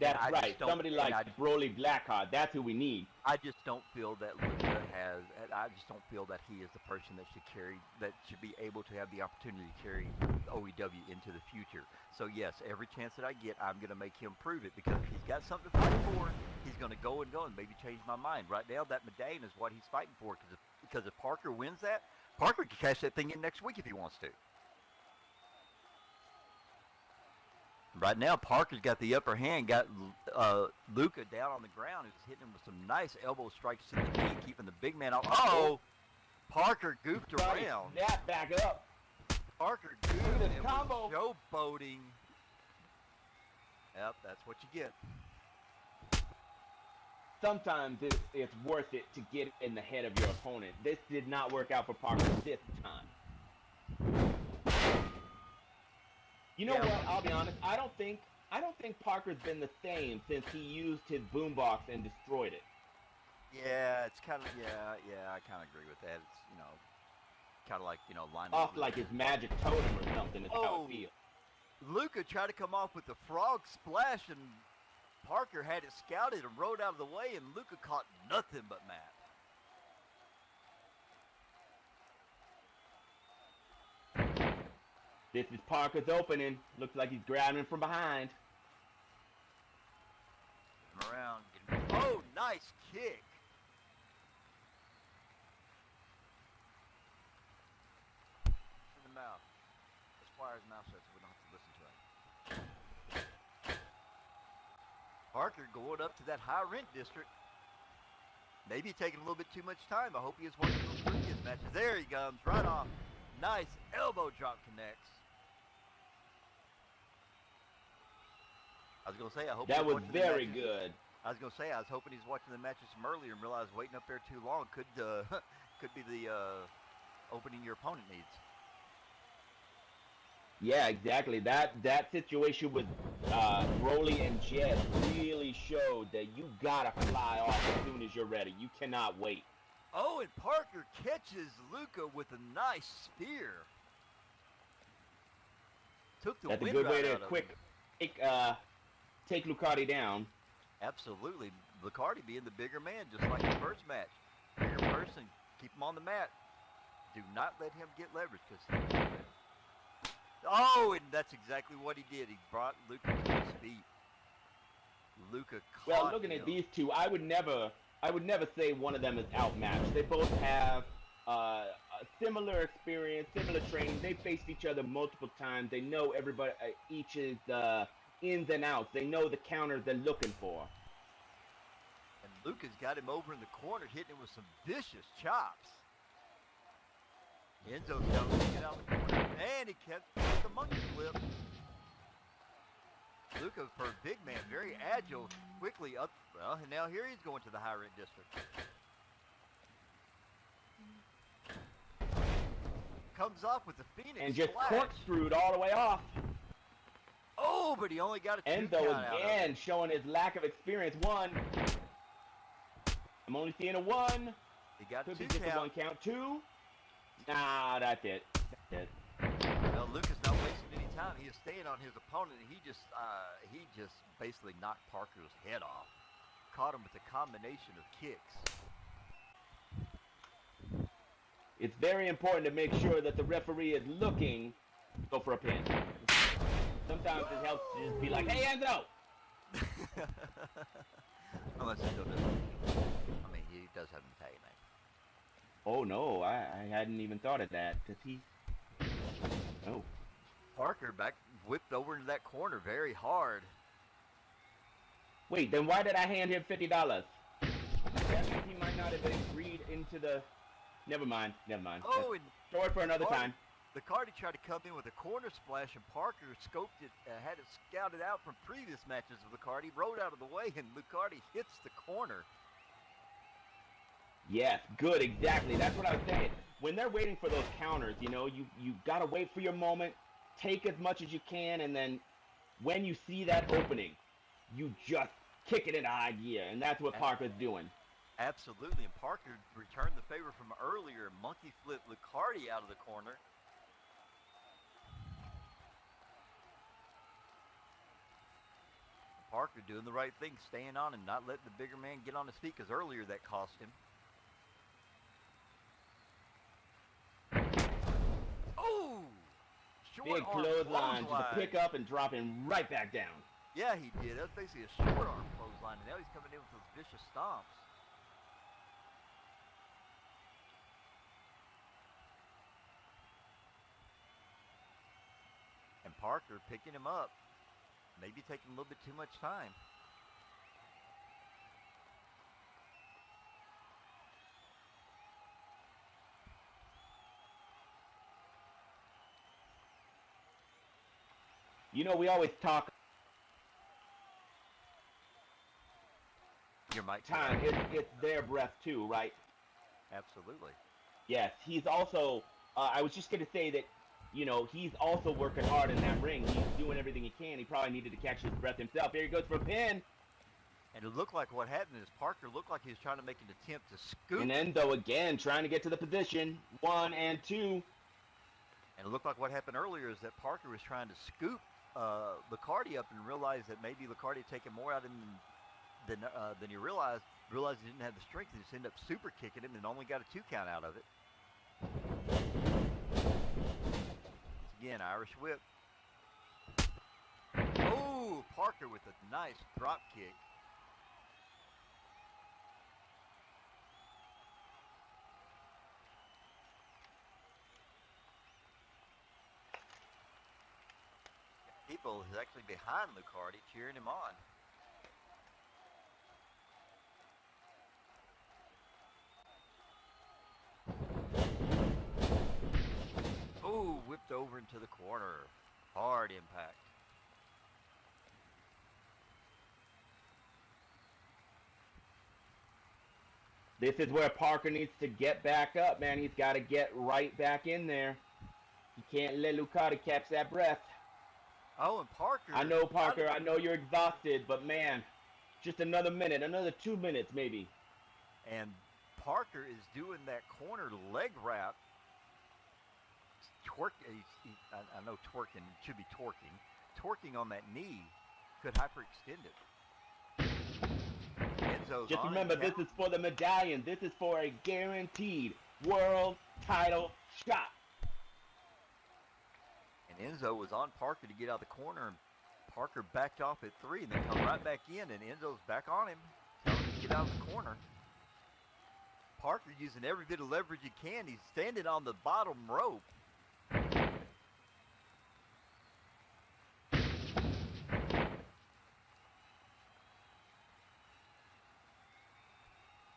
That's I just right. don't- Somebody and like I- Broly Blackheart. That's who we need. I just don't feel that Luca has. I just don't feel that he is the person that should be able to have the opportunity to carry OEW into the future. So yes, every chance that I get, I'm going to make him prove it because if he's got something to fight for, he's going to go and maybe change my mind. Right now, that medallion is what he's fighting for because if Parker wins that, Parker can cash that thing in next week if he wants to. Right now, Parker's got the upper hand, got Luca down on the ground, who's hitting him with some nice elbow strikes to the knee, keeping the big man off. Oh! Parker goofed around. That back up. Parker goofed Look at this and combo. was showboating. Yep, that's what you get. Sometimes it's worth it to get in the head of your opponent. This did not work out for Parker this time. You know Yeah. what? I'll be honest. I don't think Parker's been the same since he used his boombox and destroyed it. Yeah, it's kind of, yeah, I kind of agree with that. It's, kind of like, line Off like his magic totem or something is how Oh. it feels. Luca tried to come off with the frog splash, and Parker had it scouted and rode out of the way, and Luca caught nothing but Matt. This is Parker's opening. Looks like he's grabbing from behind. Come around. Oh, nice kick. In the mouth. As far as mouth shuts, we don't have to listen to it. Parker going up to that high rent district. Maybe taking a little bit too much time. I hope he is watching those previous matches. There he comes, right off. Nice elbow drop connects. I was gonna say, I hope That he's was watching the very matches. good. I was gonna say, I was hoping he's watching the matches from earlier and realized waiting up there too long could be the opening your opponent needs. Yeah, exactly. That situation with Broly and Jet really showed that you gotta fly off as soon as you're ready. You cannot wait. Oh, and Parker catches Luca with a nice spear. Took the That's a wind good way right to out of quick him. take Lucardi down. Absolutely, Lucardi being the bigger man, just like the first match. Bigger person, keep him on the mat. Do not let him get leverage, because. Oh, and that's exactly what he did. He brought Luca to his feet. Luca caught Well, looking him. at these two, I would never say one of them is outmatched. They both have a similar experience, similar training. They faced each other multiple times. They know everybody, each's ins and outs. They know the counters they're looking for. And Luca's got him over in the corner, hitting him with some vicious chops. Enzo's down to get out of the corner, and he kept the monkey flip. Luca, for a big man, very agile, quickly up. Well, and now here he's going to the high rent district. Comes off with the Phoenix And just splash. corkscrewed all the way off. Oh, but he only got a 2 Enzo count out of it. again showing his lack of experience. One. I'm only seeing a one. He got a Could be 2 just a one count. count. Two. Nah, that's it. That's it. Well, Luca's not wasting any time. He is staying on his opponent. He just basically knocked Parker's head off. Caught him with a combination of kicks. It's very important to make sure that the referee is looking. Go for a pin. Sometimes it helps to just be like, "Hey, Enzo." Unless he still does. I mean, he does have an Italian name. Oh no, I hadn't even thought of that. Does he? Oh. Parker whipped over into that corner very hard. Wait, then why did I hand him $50? That means he might not have agreed into the. Never mind. Oh, and Story for another time. Lucardi tried to come in with a corner splash, and Parker scoped it, had it scouted out from previous matches of Lucardi, rode out of the way, and Lucardi hits the corner. Yes, good, exactly. That's what I was saying. When they're waiting for those counters, you gotta wait for your moment, take as much as you can, and then when you see that opening, you just kick it into high gear, and that's what Parker's doing. Absolutely, and Parker returned the favor from earlier, monkey flip Lucardi out of the corner. Parker doing the right thing, staying on and not letting the bigger man get on his feet, because earlier that cost him. Oh! Short Big arm clothesline to the clothesline. pick up and drop him right back down. Yeah, he did. That was basically a short arm clothesline, and now he's coming in with those vicious stomps. And Parker picking him up, maybe taking a little bit too much time. You know, we always talk Your mic time. It's their breath too, right? Absolutely. Yes, he's also, I was just going to say that, you know, he's also working hard in that ring. He's doing everything he can. He probably needed to catch his breath himself. Here he goes for a pin. And it looked like what happened is Parker looked like he was trying to make an attempt to scoop. And Enzo again trying to get to the position. 1 and 2. And it looked like what happened earlier is that Parker was trying to scoop Licardi up and realized that maybe Licardi had taken more out of him than he realized. Realized he didn't have the strength. He just ended up super kicking him and only got a 2 count out of it. Again, Irish whip. Oh, Parker with a nice drop kick. People is actually behind Licardi cheering him on. Oh, whipped over into the corner. Hard impact. This is where Parker needs to get back up, man. He's got to get right back in there. He can't let Licardi catch that breath. Oh, and Parker. I know, Parker. I know you're exhausted, but man, just another minute, another 2 minutes maybe. And Parker is doing that corner leg wrap. I know twerking should be torquing. Torquing on that knee could hyperextend it. Enzo's Just on remember, it. this is for the medallion. This is for a guaranteed world title shot. And Enzo was on Parker to get out of the corner, and Parker backed off at 3 and then come right back in, and Enzo's back on him, telling him to get out of the corner. Parker using every bit of leverage he can. He's standing on the bottom rope.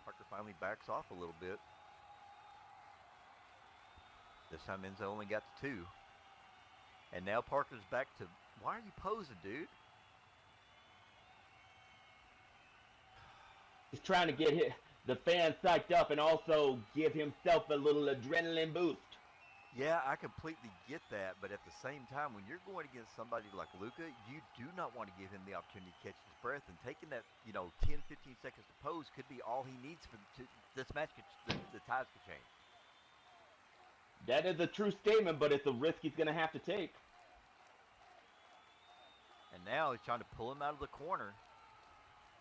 Parker finally backs off a little bit. This time Enzo only got to 2. And now Parker's back to, why are you posing, dude? He's trying to get the fans psyched up and also give himself a little adrenaline boost. Yeah, I completely get that, but at the same time, when you're going against somebody like Luka, you do not want to give him the opportunity to catch his breath, and taking that, 10, 15 seconds to pose could be all he needs for this match. The tides could change. That is a true statement, but it's a risk he's going to have to take. And now he's trying to pull him out of the corner.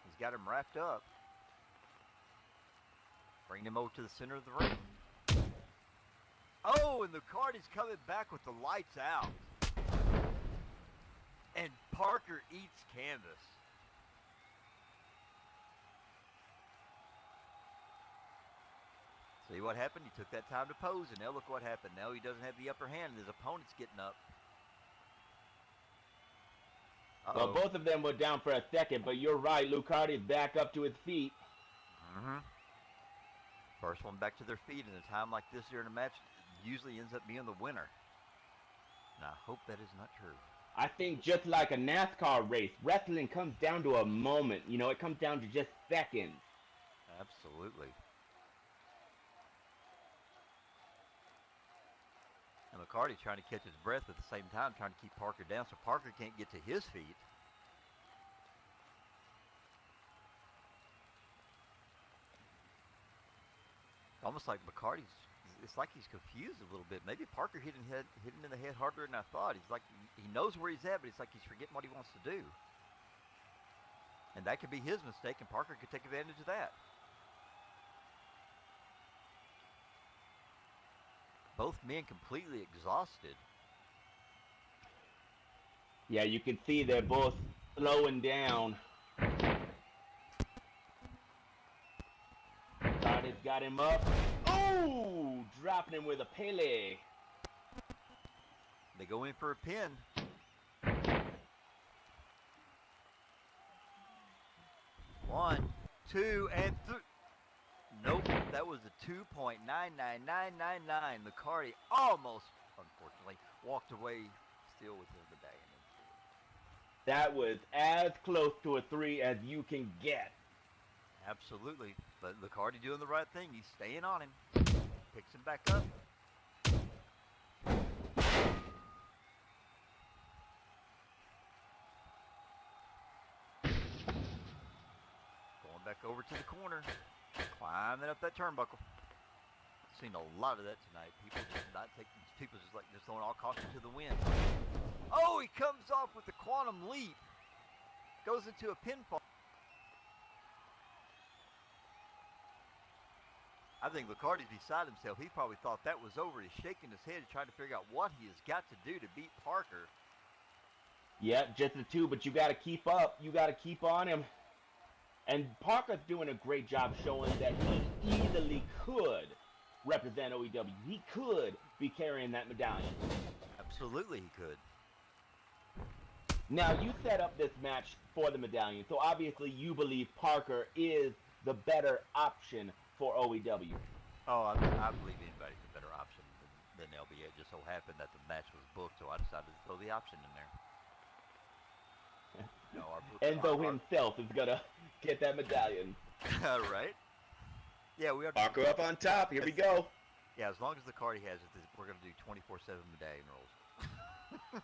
He's got him wrapped up. Bring him over to the center of the ring. Oh, and the card is coming back with the lights out. And Parker eats canvas. See what happened? He took that time to pose, and now look what happened. Now he doesn't have the upper hand, and his opponent's getting up. Well, both of them were down for a second, but you're right. Lucardi's back up to his feet. First one back to their feet in a time like this during a match usually ends up being the winner. And I hope that is not true. I think just like a NASCAR race, wrestling comes down to a moment. It comes down to just seconds. Absolutely. And McCarty's trying to catch his breath at the same time, trying to keep Parker down so Parker can't get to his feet. Almost like McCarty's, it's like he's confused a little bit. Maybe Parker hit him in the head harder than I thought. He's like, he knows where he's at, but it's like he's forgetting what he wants to do. And that could be his mistake, and Parker could take advantage of that. Both men completely exhausted. Yeah, you can see they're both slowing down. Cardi's got him up. Oh, dropping him with a Pele. They go in for a pin. One, two, and three. Nope, that was a 2.99999. Lucardi almost, unfortunately, walked away still with his medallion. That was as close to a 3 as you can get. Absolutely, but Lucardi doing the right thing. He's staying on him. Picks him back up. Going back over to the corner. Climbing up that turnbuckle. Seen a lot of that tonight. People just not taking. People just throwing all caution to the wind. Oh, he comes off with the quantum leap. Goes into a pinfall. I think Lucardi's beside himself. He probably thought that was over. He's shaking his head, trying to figure out what he has got to do to beat Parker. Yeah, just the 2, but you got to keep up. You got to keep on him. And Parker's doing a great job showing that he easily could represent OEW. He could be carrying that medallion. Absolutely he could. Now, you set up this match for the medallion, so obviously you believe Parker is the better option for OEW. Oh, I believe anybody's a better option than LB. It just so happened that the match was booked, so I decided to throw the option in there. No, Enzo himself is going to get that medallion. Right? Yeah, we are. Parker up on top. Here we go. Yeah, as long as Lucardi has it, we're going to do 24/7 medallion rolls.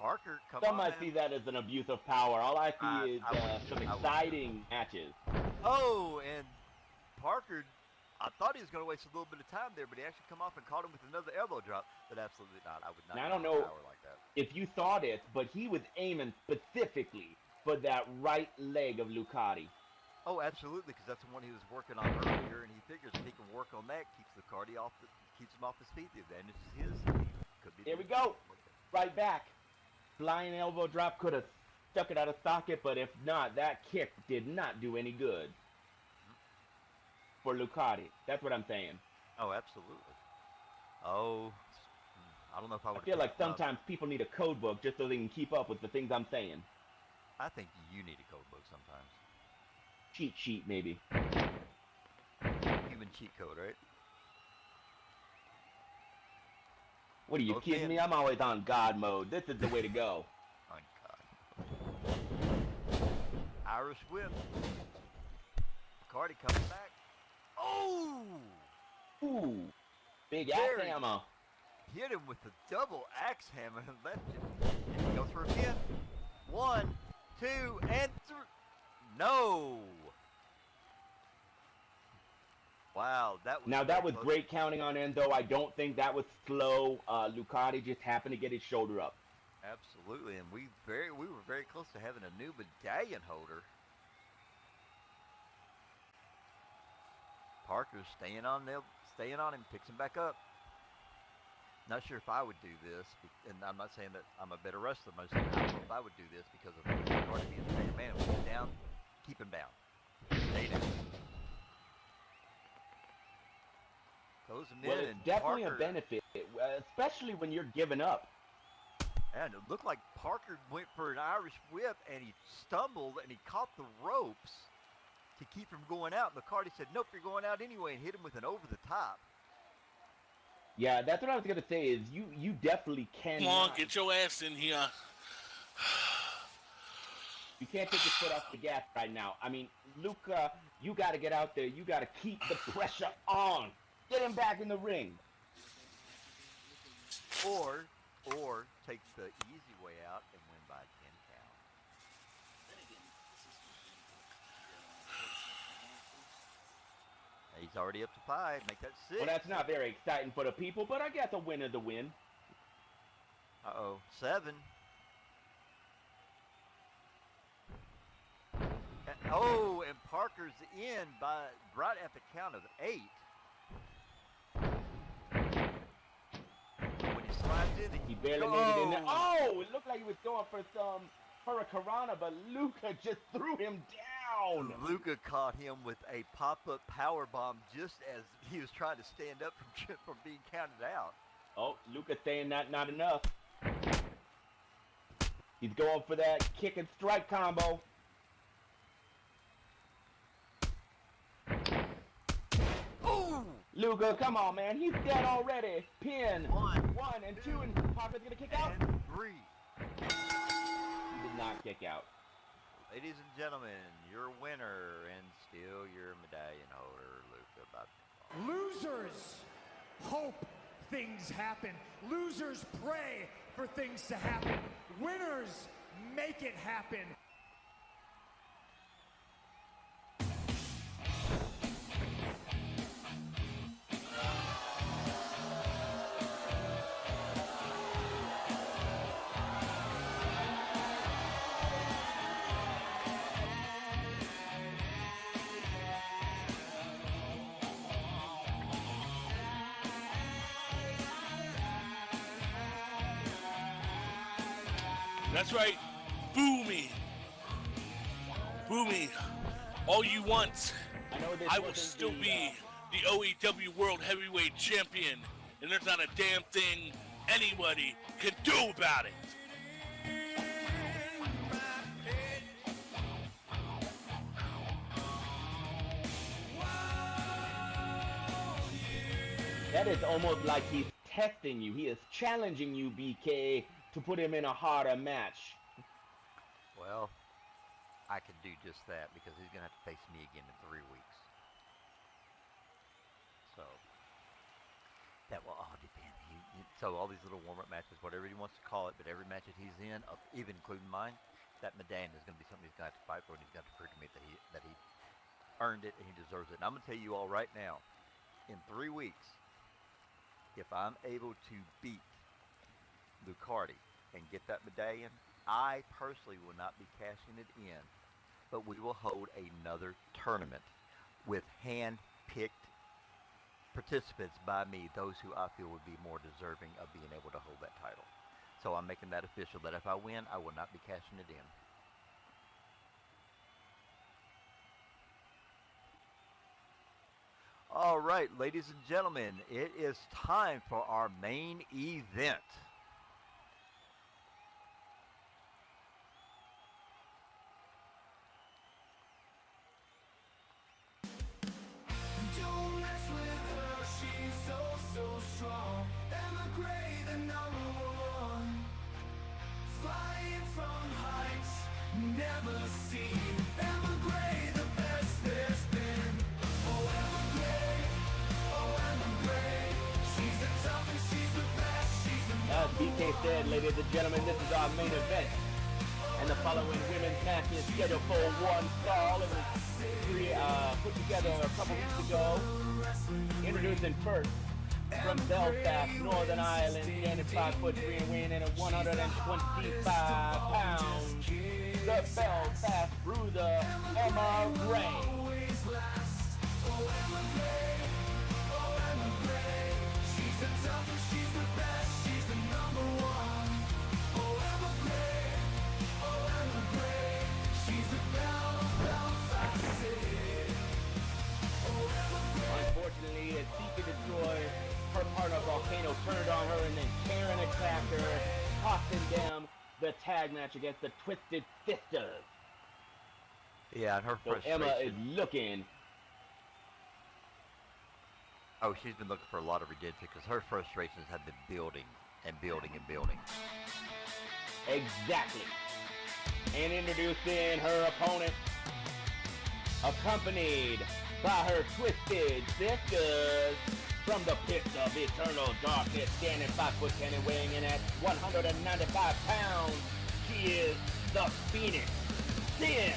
Parker, come on. Some might see that as an abuse of power. All I see is some exciting matches. Oh, and Parker, I thought he was going to waste a little bit of time there, but he actually come off and caught him with another elbow drop. But absolutely not. I would not. Now, I don't use know power like that. if you saw this, but he was aiming specifically for that right leg of Lucardi. Oh, absolutely, because that's the one he was working on earlier, and he figures if he can work on that, keeps Lucardi keeps him off his feet. The advantage is his. Could be. Here we go. Right back. Flying elbow drop could have stuck it out of socket, but if not, that kick did not do any good for Lucardi. That's what I'm saying. Oh, absolutely. Oh, I don't know if I would. I feel like sometimes people need a code book just so they can keep up with the things I'm saying. I think you need a code book sometimes. Cheat sheet, maybe. Human cheat code, right? What are you kidding me? I'm always on God mode. This is the way to go. On God. Irish whip. Cardi coming back. Oh! Ooh. Big axe hammer. Hit him with the double axe hammer and left him. And he goes for a pin. 1, 2, and 3. No! Wow, that was now that was great counting on Enzo. I don't think that was slow. Lucardi just happened to get his shoulder up. Absolutely, and we were very close to having a new medallion holder. Parker's staying on him, picks him back up. Not sure if I would do this, and I'm not saying that I'm a better wrestler. I'm just saying I don't know if I would do this because of Cardi being the bigger man. When he's down, keep him down. Stay down. Throws him Well, in, it's and definitely Parker, a benefit, especially when you're giving up. And it looked like Parker went for an Irish whip, and he stumbled, and he caught the ropes to keep from going out. And McCarty said, nope, you're going out anyway, and hit him with an over-the-top. Yeah, that's what I was going to say is you definitely cannot. Come on, get your ass in here. You can't take your foot off the gas right now. I mean, Luca, you got to get out there. You got to keep the pressure on. Get him back in the ring. Or take the easy way out and win by 10 count. He's already up to 5. Make that 6. Well, that's not very exciting for the people, but I guess a win is a win. Uh-oh. 7. markers in by right at the count of 8. When he slides in, He barely made it in there. Oh, it looked like he was going for some Hurricanrana, but Luca just threw him down. Luca caught him with a pop-up power bomb just as he was trying to stand up from being counted out. Oh, Luca saying that not enough. He's going for that kick and strike combo. Ooh! Luca, come on, man. He's dead already. Pin. 1 and 2, and Parker's gonna kick out. And 3. He did not kick out. Ladies and gentlemen, your winner and still your medallion holder, Luca. Losers hope things happen. Losers pray for things to happen. Winners make it happen. That's right. Boo me. Boo me. All you want. I will still be the OEW World Heavyweight Champion, and there's not a damn thing anybody can do about it. That is almost like he's testing you. He is challenging you, BK, to put him in a harder match. Well, I can do just that because he's going to have to face me again in 3 weeks. So, that will all depend. So all these little warm-up matches, whatever he wants to call it, but every match that he's in, even including mine, that medallion is going to be something he's going to have to fight for, and he's got to prove to me that he earned it and he deserves it. And I'm going to tell you all right now, in 3 weeks, if I'm able to beat Lucardi and get that medallion, I personally will not be cashing it in, but we will hold another tournament with hand-picked participants by me, those who I feel would be more deserving of being able to hold that title. So I'm making that official, that if I win, I will not be cashing it in. All right, ladies and gentlemen, it is time for our main event. Don't mess with her, she's so strong. Emma Gray, the #1. Flying from heights never seen. Emma Gray, the best there's been. Oh, Emma Gray, she's the toughest, she's the best, she's the As BK said, ladies and gentlemen, this is our main event. And the following women's match is scheduled for one fall. It was put together a couple weeks ago. Introducing first from Belfast, Northern Ireland, standing 5'3" and weighing in at 125 pounds. The Belfast Bruiser, Emma Gray. she's the toughest, she's the best, she's the #1. Oh, Emma Gray, she's the Belfast City. Unfortunately, as Seeker destroyed, her partner Volcano turned on her and then Karen attacked her, costing them the tag match against the Twisted Sisters. Yeah, and her So frustration. Emma is looking. Oh, she's been looking for a lot of redemption because her frustrations have been building and building and building. Exactly. And introducing her opponent, accompanied by her Twisted Sisters, from the pits of eternal darkness, standing 5'10" and weighing in at 195 pounds. She is the Phoenix Sin.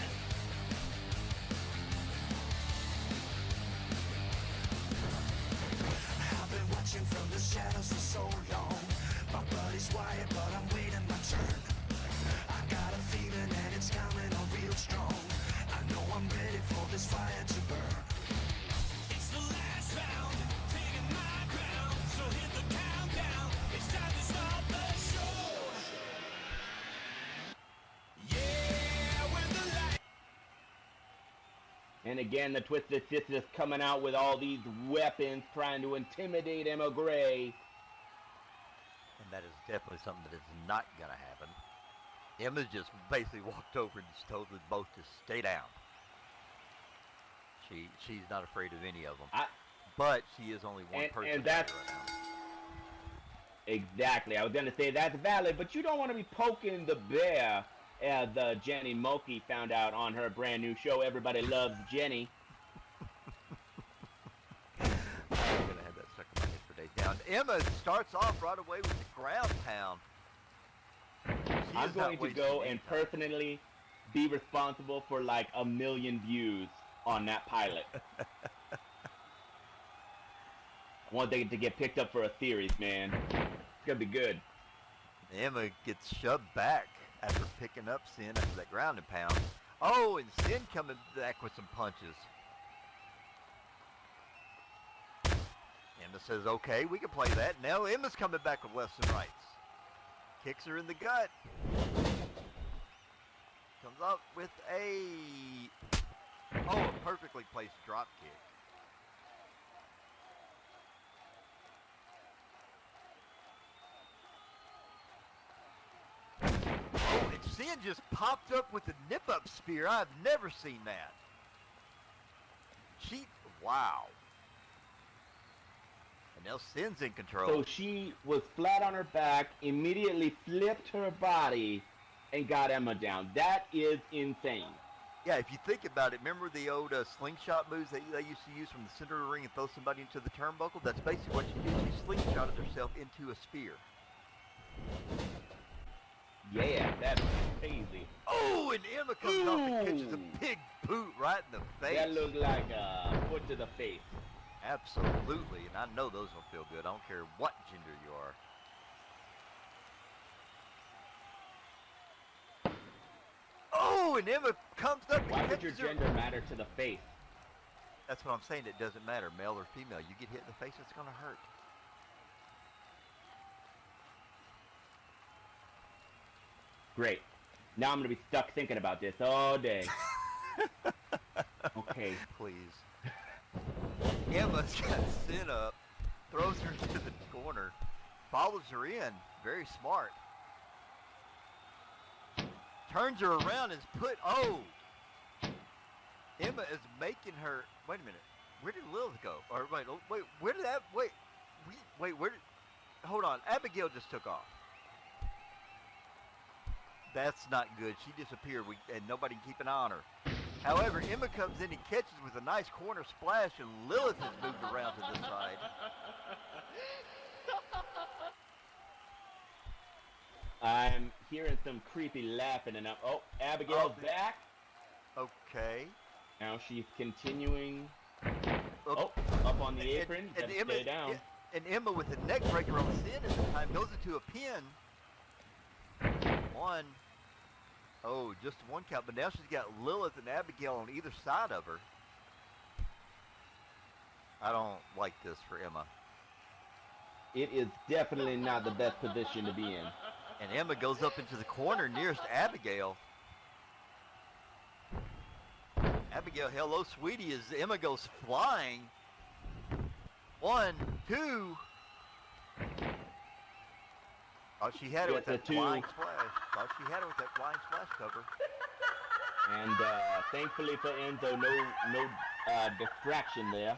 I've been watching from the shadows for so long. My body's wired, but I'm waiting my turn. I got a feeling and it's coming on real strong. I know I'm ready for this fire to burn. It's the last round, taking my ground. So hit the countdown. It's time to start the show. Yeah, when the light. And again, the Twisted Sisters coming out with all these weapons, trying to intimidate Emma Gray. And that is definitely something that is not going to happen. Emma just basically walked over and just told them both to stay down. She's not afraid of any of them. But she is only one person. And that's right now. Exactly. I was going to say that's valid, but you don't want to be poking the bear, as Jenny Moki found out on her brand new show, Everybody Loves Jenny. I'm going to have that stuck in my head for days. Now, Emma starts off right away with the ground pound. I'm going to go and personally be responsible for like 1 million views on that pilot. I want them to get picked up for a series, man. It's going to be good. Emma gets shoved back after picking up Sin after that ground and pound. Oh, and Sin coming back with some punches. Emma says, okay, we can play that. Now Emma's coming back with lefts and rights. Kicks her in the gut. Comes up with a perfectly placed drop kick. Oh, and Sin just popped up with a nip-up spear. I've never seen that. Wow. And now Sin's in control. So she was flat on her back, immediately flipped her body, and got Emma down. That is insane. Yeah, if you think about it, remember the old slingshot moves that they used to use from the center of the ring and throw somebody into the turnbuckle? That's basically what she did. She slingshotted herself into a spear. Yeah, that's crazy. Oh, and Emma comes off and catches a big boot right in the face. That looked like a foot to the face. Absolutely, and I know those will feel good. I don't care what gender you are. Oh, and Emma comes up and Why would your catches her. gender matter to the face? That's what I'm saying. It doesn't matter, male or female. You get hit in the face, it's going to hurt. Great. Now I'm going to be stuck thinking about this all day. Okay. Please. Emma's got Sin up, throws her into the corner, follows her in. Very smart. Turns her around and Emma is making her. Wait a minute. Where did Lilith go? Or wait. Where did that? Wait. Where did? Hold on. Abigail just took off. That's not good. She disappeared, and nobody can keep an eye on her. However, Emma comes in and catches with a nice corner splash, and Lilith has moved around to the side. I'm hearing some creepy laughing, and Abigail's back. Okay. Now she's continuing. Up on the apron. And Gotta Emma, stay down. and Emma with a neck breaker on Sin at the time goes into a pin. One. Oh, just one count. But now she's got Lilith and Abigail on either side of her. I don't like this for Emma. It is definitely not the best position to be in. And Emma goes up into the corner nearest Abigail. Abigail, hello, sweetie, as Emma goes flying. 1, 2. Oh, she had it with that flying splash. Thought she had it with that flying splash cover. And thankfully for Enzo, no distraction there.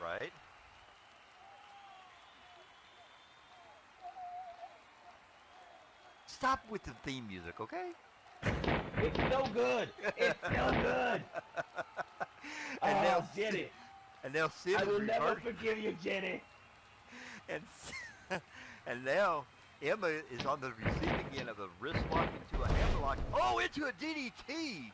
Right. Stop with the theme music, okay? It's so good. It's so good. And now Jenny. And now Sid I is will never reverting. forgive you, Jenny. And now Emma is on the receiving end of a wrist lock into a hammerlock. Oh, into a DDT.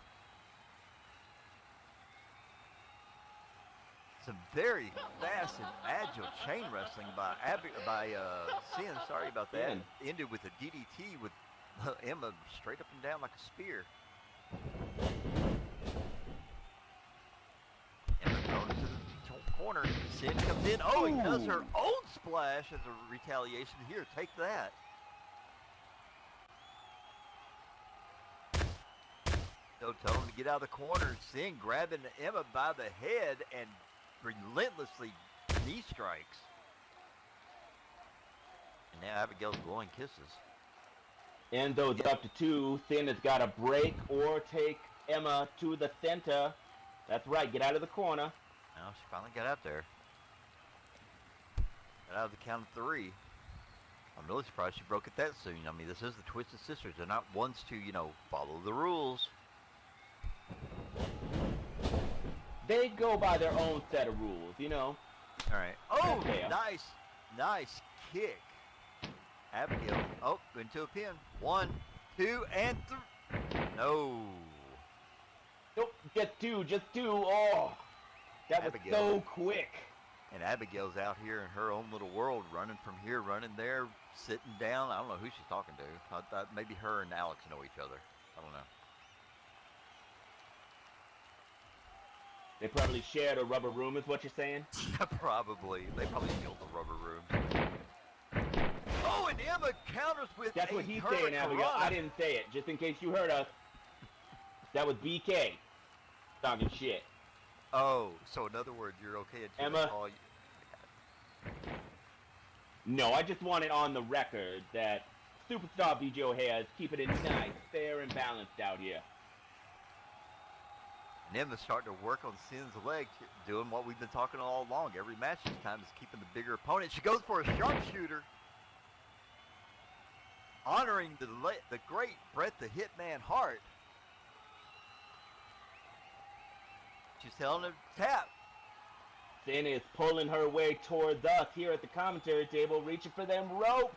Some very fast and agile chain wrestling by Sin. Sorry about that. Sin. Ended with a DDT with Emma straight up and down like a spear. corner. Sin comes in. Oh, he does her Ooh. own splash as a retaliation. Here, take that. So tell him to get out of the corner. Sin grabbing Emma by the head and relentlessly knee strikes. And now Abigail's blowing kisses. Enzo's up to 2. Sin has got to break or take Emma to the center. That's right. Get out of the corner. Now she finally got out there. Got out of the count of 3. I'm really surprised she broke it that soon. I mean, this is the Twisted Sisters. They're not ones to, follow the rules. They go by their own set of rules, All right. Oh, Okay. nice kick. Abigail. Oh, into a pin. 1, 2, and 3. No. Nope, just 2. Oh, that was Abigail. so quick. And Abigail's out here in her own little world, running from here, running there, sitting down. I don't know who she's talking to. I thought maybe her and Alex know each other. I don't know. They probably shared a rubber room, is what you're saying? Probably. They probably built the rubber room. Oh, and Emma counters with That's what he's saying, Abigail. I didn't say it, just in case you heard us. That was BK talking shit. Oh, so in other words, you're okay at Emma. call. No, I just want it on the record that Superstar BJ O'Hare is keeping it nice, fair, and balanced out here. And Emma's starting to work on Sin's leg, doing what we've been talking all along. Every match this time is keeping the bigger opponent. She goes for a sharpshooter, honoring the great Bret the Hitman Hart. She's telling him to tap. Sin is pulling her way towards us here at the commentary table, reaching for them rope.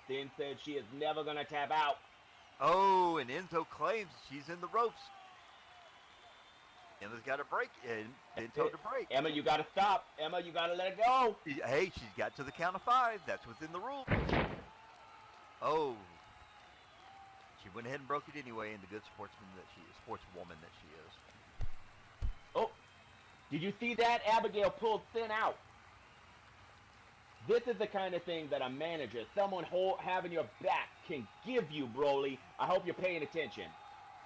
Sin said she is never going to tap out. Oh, and Enzo claims she's in the ropes. Emma's got to break, and Enzo to break. Emma, you got to stop. Emma, you got to let it go. Hey, she's got to the count of 5. That's within the rules. Oh. She went ahead and broke it anyway, and the good sportswoman that she is. Oh, did you see that? Abigail pulled Sin out. This is the kind of thing that a manager, someone having your back, can give you, Broly. I hope you're paying attention.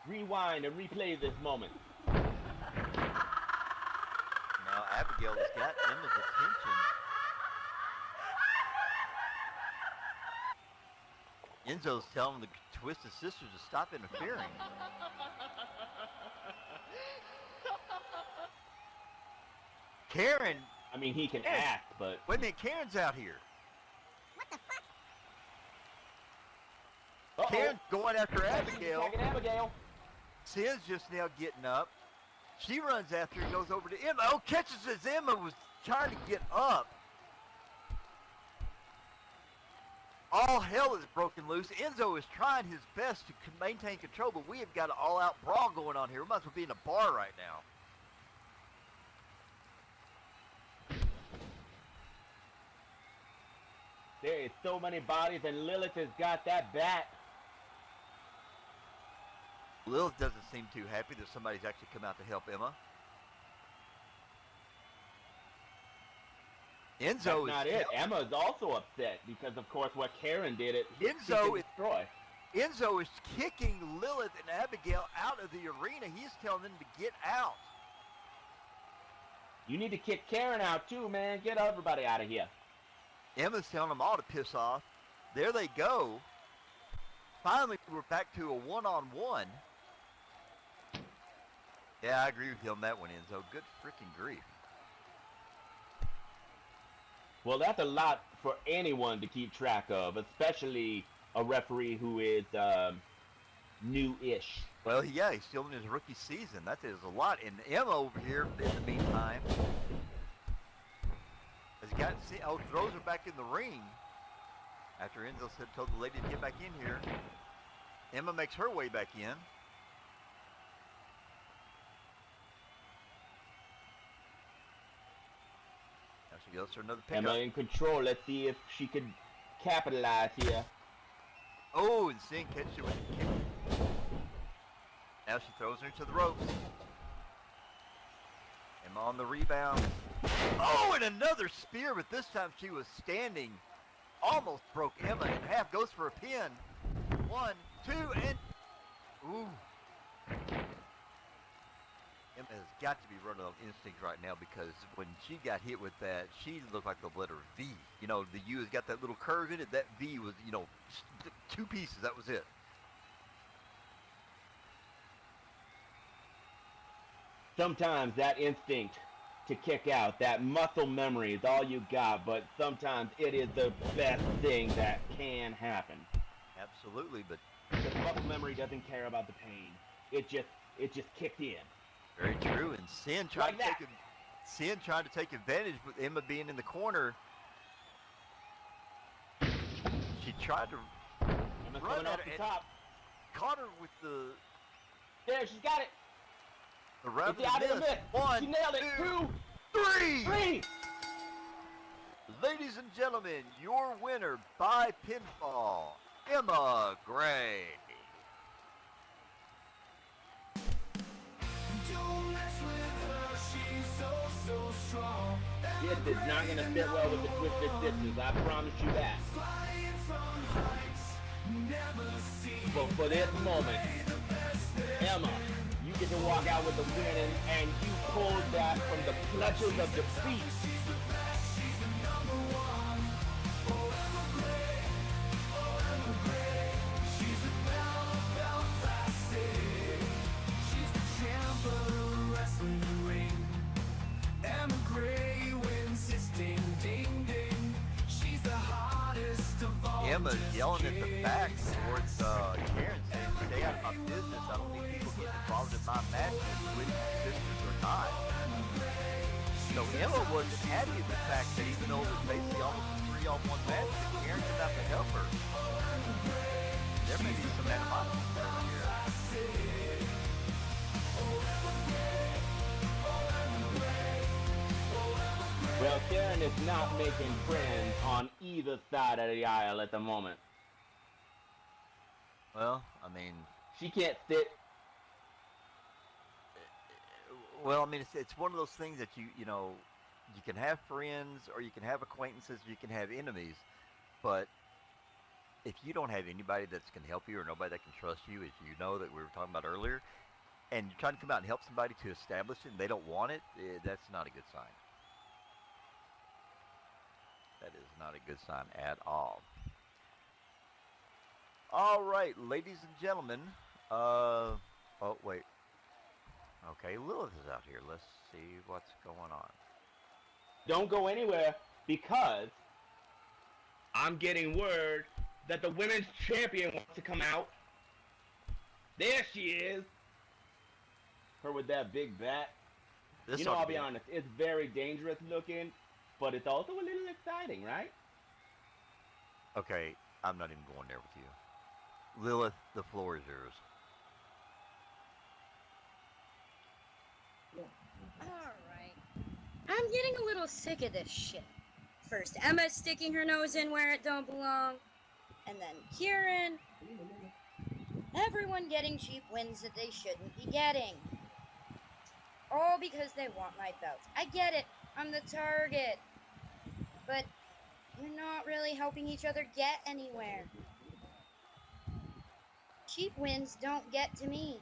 Rewind and replay this moment. Now Abigail has got Emma's attention. Enzo's telling the Twisted Sisters to stop interfering. Karen. I mean, he can act, but... Wait a minute, Karen's out here. What the fuck? Uh-oh. Karen's going after Abigail. Attacking Abigail. Sin's just now getting up. She runs after and goes over to Emma. Oh, catches as Emma was trying to get up. All hell is broken loose. Enzo is trying his best to maintain control, but we have got an all-out brawl going on here. We might as well be in a bar right now. There is so many bodies, and Lilith has got that bat. Lilith doesn't seem too happy that somebody's actually come out to help Emma. Enzo That's not it. Emma's also upset because, of course, what Karen did it. Enzo is destroy. Enzo is kicking Lilith and Abigail out of the arena. He's telling them to get out. You need to kick Karen out too, man. Get everybody out of here. Emma's telling them all to piss off. There they go. Finally, we're back to a one-on-one. Yeah, I agree with you on that one, Enzo. Good freaking grief. Well, that's a lot for anyone to keep track of, especially a referee who is new-ish. Well, yeah, he's still in his rookie season. That is a lot. And Emma over here, in the meantime, has got throws her back in the ring. After Enzo told the lady to get back in here, Emma makes her way back in. Now she goes for another pickup. Emma in control. Let's see if she could capitalize here. Oh, and Sin catches her with a kick. Now she throws her into the ropes. Emma on the rebound. Oh, and another spear, but this time she was standing. Almost broke Emma in half. Goes for a pin. 1, 2, and... Ooh. Emma has got to be running on instinct right now because when she got hit with that, she looked like the letter V. You know, the U has got that little curve in it. That V was, you know, 2 pieces. That was it. Sometimes that instinct to kick out, that muscle memory is all you got, but sometimes it is the best thing that can happen. Absolutely, but... Because muscle memory doesn't care about the pain. It just kicked in. Very true, and Sin tried Like to take advantage with Emma being in the corner. She tried to Emma run coming at off her the and top. caught her with the There, she's got it. round It's the out of the miss. miss. 1, She nailed it. 2, 2, 3. 3. Ladies and gentlemen, your winner by pinfall, Emma Gray. This is not going to fit well with the Twisted Sisters. I promise you that. But for this moment, Emma, you get to walk out with the win, and you pulled that from the clutches of defeat. Emma's yelling at the back towards Karen saying, stay out of my business. I don't need people getting involved in my matches with sisters or not. So Emma wasn't happy with the fact that even though it was basically almost a 3-on-1 match, that Karen didn't have to help her. There may be some animosity there here. Well, Karen is not making friends on either side of the aisle at the moment. Well, I mean... She can't sit. Well, I mean, it's one of those things that you know, you can have friends or you can have acquaintances, you can have enemies, but if you don't have anybody that can help you or nobody that can trust you, as you know that we were talking about earlier, and you're trying to come out and help somebody to establish it and they don't want it, that's not a good sign. That is not a good sign at all. All right, ladies and gentlemen. Oh, wait. Okay, Lilith is out here. Let's see what's going on. Don't go anywhere because I'm getting word that the women's champion wants to come out. There she is. Her with that big bat. This You know, ought to I'll be honest, it's very dangerous looking, but it's also a little exciting, right? Okay, I'm not even going there with you. Lilith, the floor is yours. Alright. I'm getting a little sick of this shit. First Emma sticking her nose in where it don't belong, and then Kieran. Everyone getting cheap wins that they shouldn't be getting. All because they want my belt. I get it. I'm the target. But you're not really helping each other get anywhere. Cheap wins don't get to me.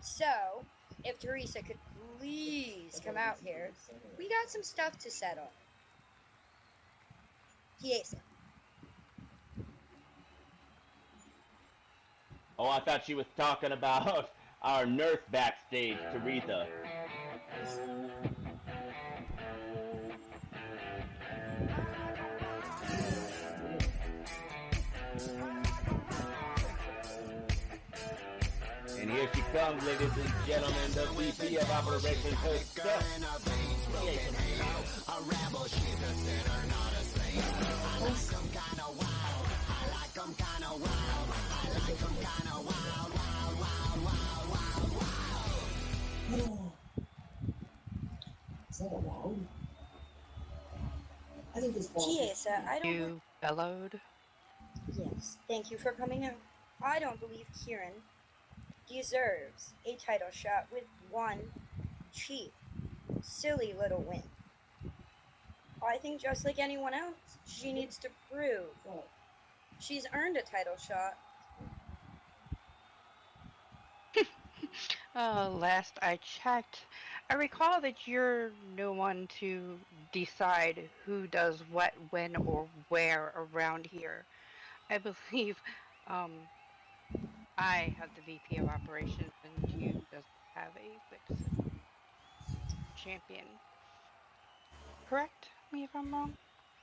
So, if Teresa could please come out here, we got some stuff to settle. Chiesa. Oh, I thought she was talking about our nurse backstage, Teresa. And here she comes, ladies and gentlemen, the VP of Operations herself. A rebel, she's a sinner, not a saint. I like 'em kinda wild. I like 'em kinda wild. I like 'em kinda wild, wild, wild, wild, wild, wild. Is that allowed? I think this ball. Chiesa, I don't. You bellowed. Yes, thank you for coming out. I don't believe Kieran deserves a title shot with one cheap silly little win. I think just like anyone else, she needs to prove she's earned a title shot. Last I checked, I recall that you're no one to decide who does what, when, or where around here. I believe I have the VP of operations and you just have a Wix champion. Correct me if I'm wrong?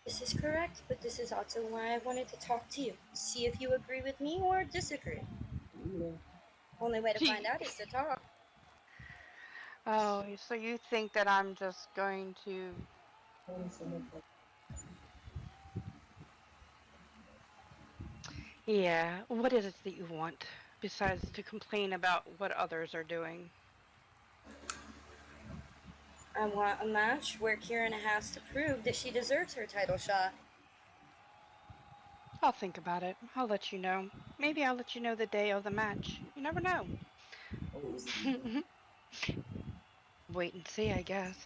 This is correct, but this is also why I wanted to talk to you. See if you agree with me or disagree. Only way to find out is to talk. Oh, so you think that I'm just going to... Yeah, what is it that you want, besides to complain about what others are doing? I want a match where Kieran has to prove that she deserves her title shot. I'll think about it. I'll let you know. Maybe I'll let you know the day of the match. You never know. Wait and see, I guess.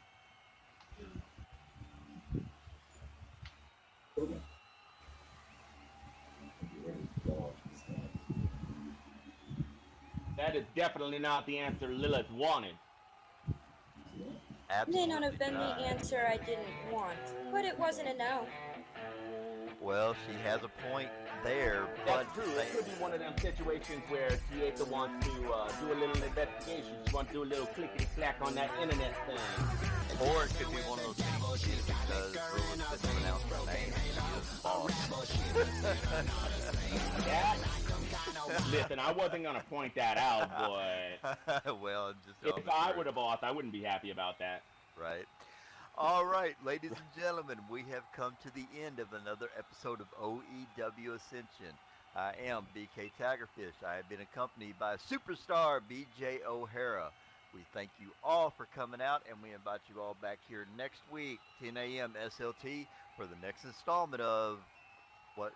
That is definitely not the answer Lilith wanted. May not have been the answer I didn't want, but it wasn't a no. Well, she has a point there, but That's true. It could be one of them situations where Tieta wants to do a little investigation. She wants to do a little clickety-clack on that internet thing. or it could be one of those things she just because Lilith couldn't pronounce her name. She is boss. That, listen, I wasn't gonna point that out, but well, just if I were the boss, I wouldn't be happy about that. Right. All right, ladies and gentlemen, we have come to the end of another episode of OEW Ascension. I am BK Tigerfish. I have been accompanied by superstar BJ O'Hara. We thank you all for coming out, and we invite you all back here next week, 10 a.m. SLT, for the next installment of what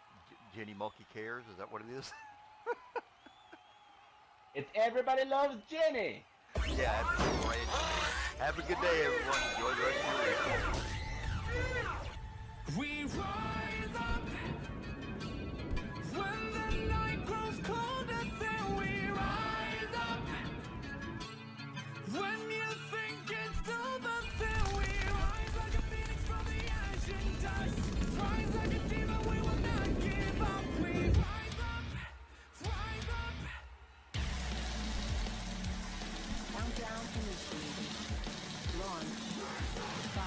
Jenny Mulkey Cares. Is that what it is? It's Everybody Loves Jenny. Yeah, that's great. Have a good day, everyone. Enjoy the rest of your week. We rise up when the night grows colder, then we rise up. When you think it's over, then we rise like a phoenix from the ashen dust. Rise like a demon, we will not give up. We rise up, rise up. Countdown initiated. Launch. 5,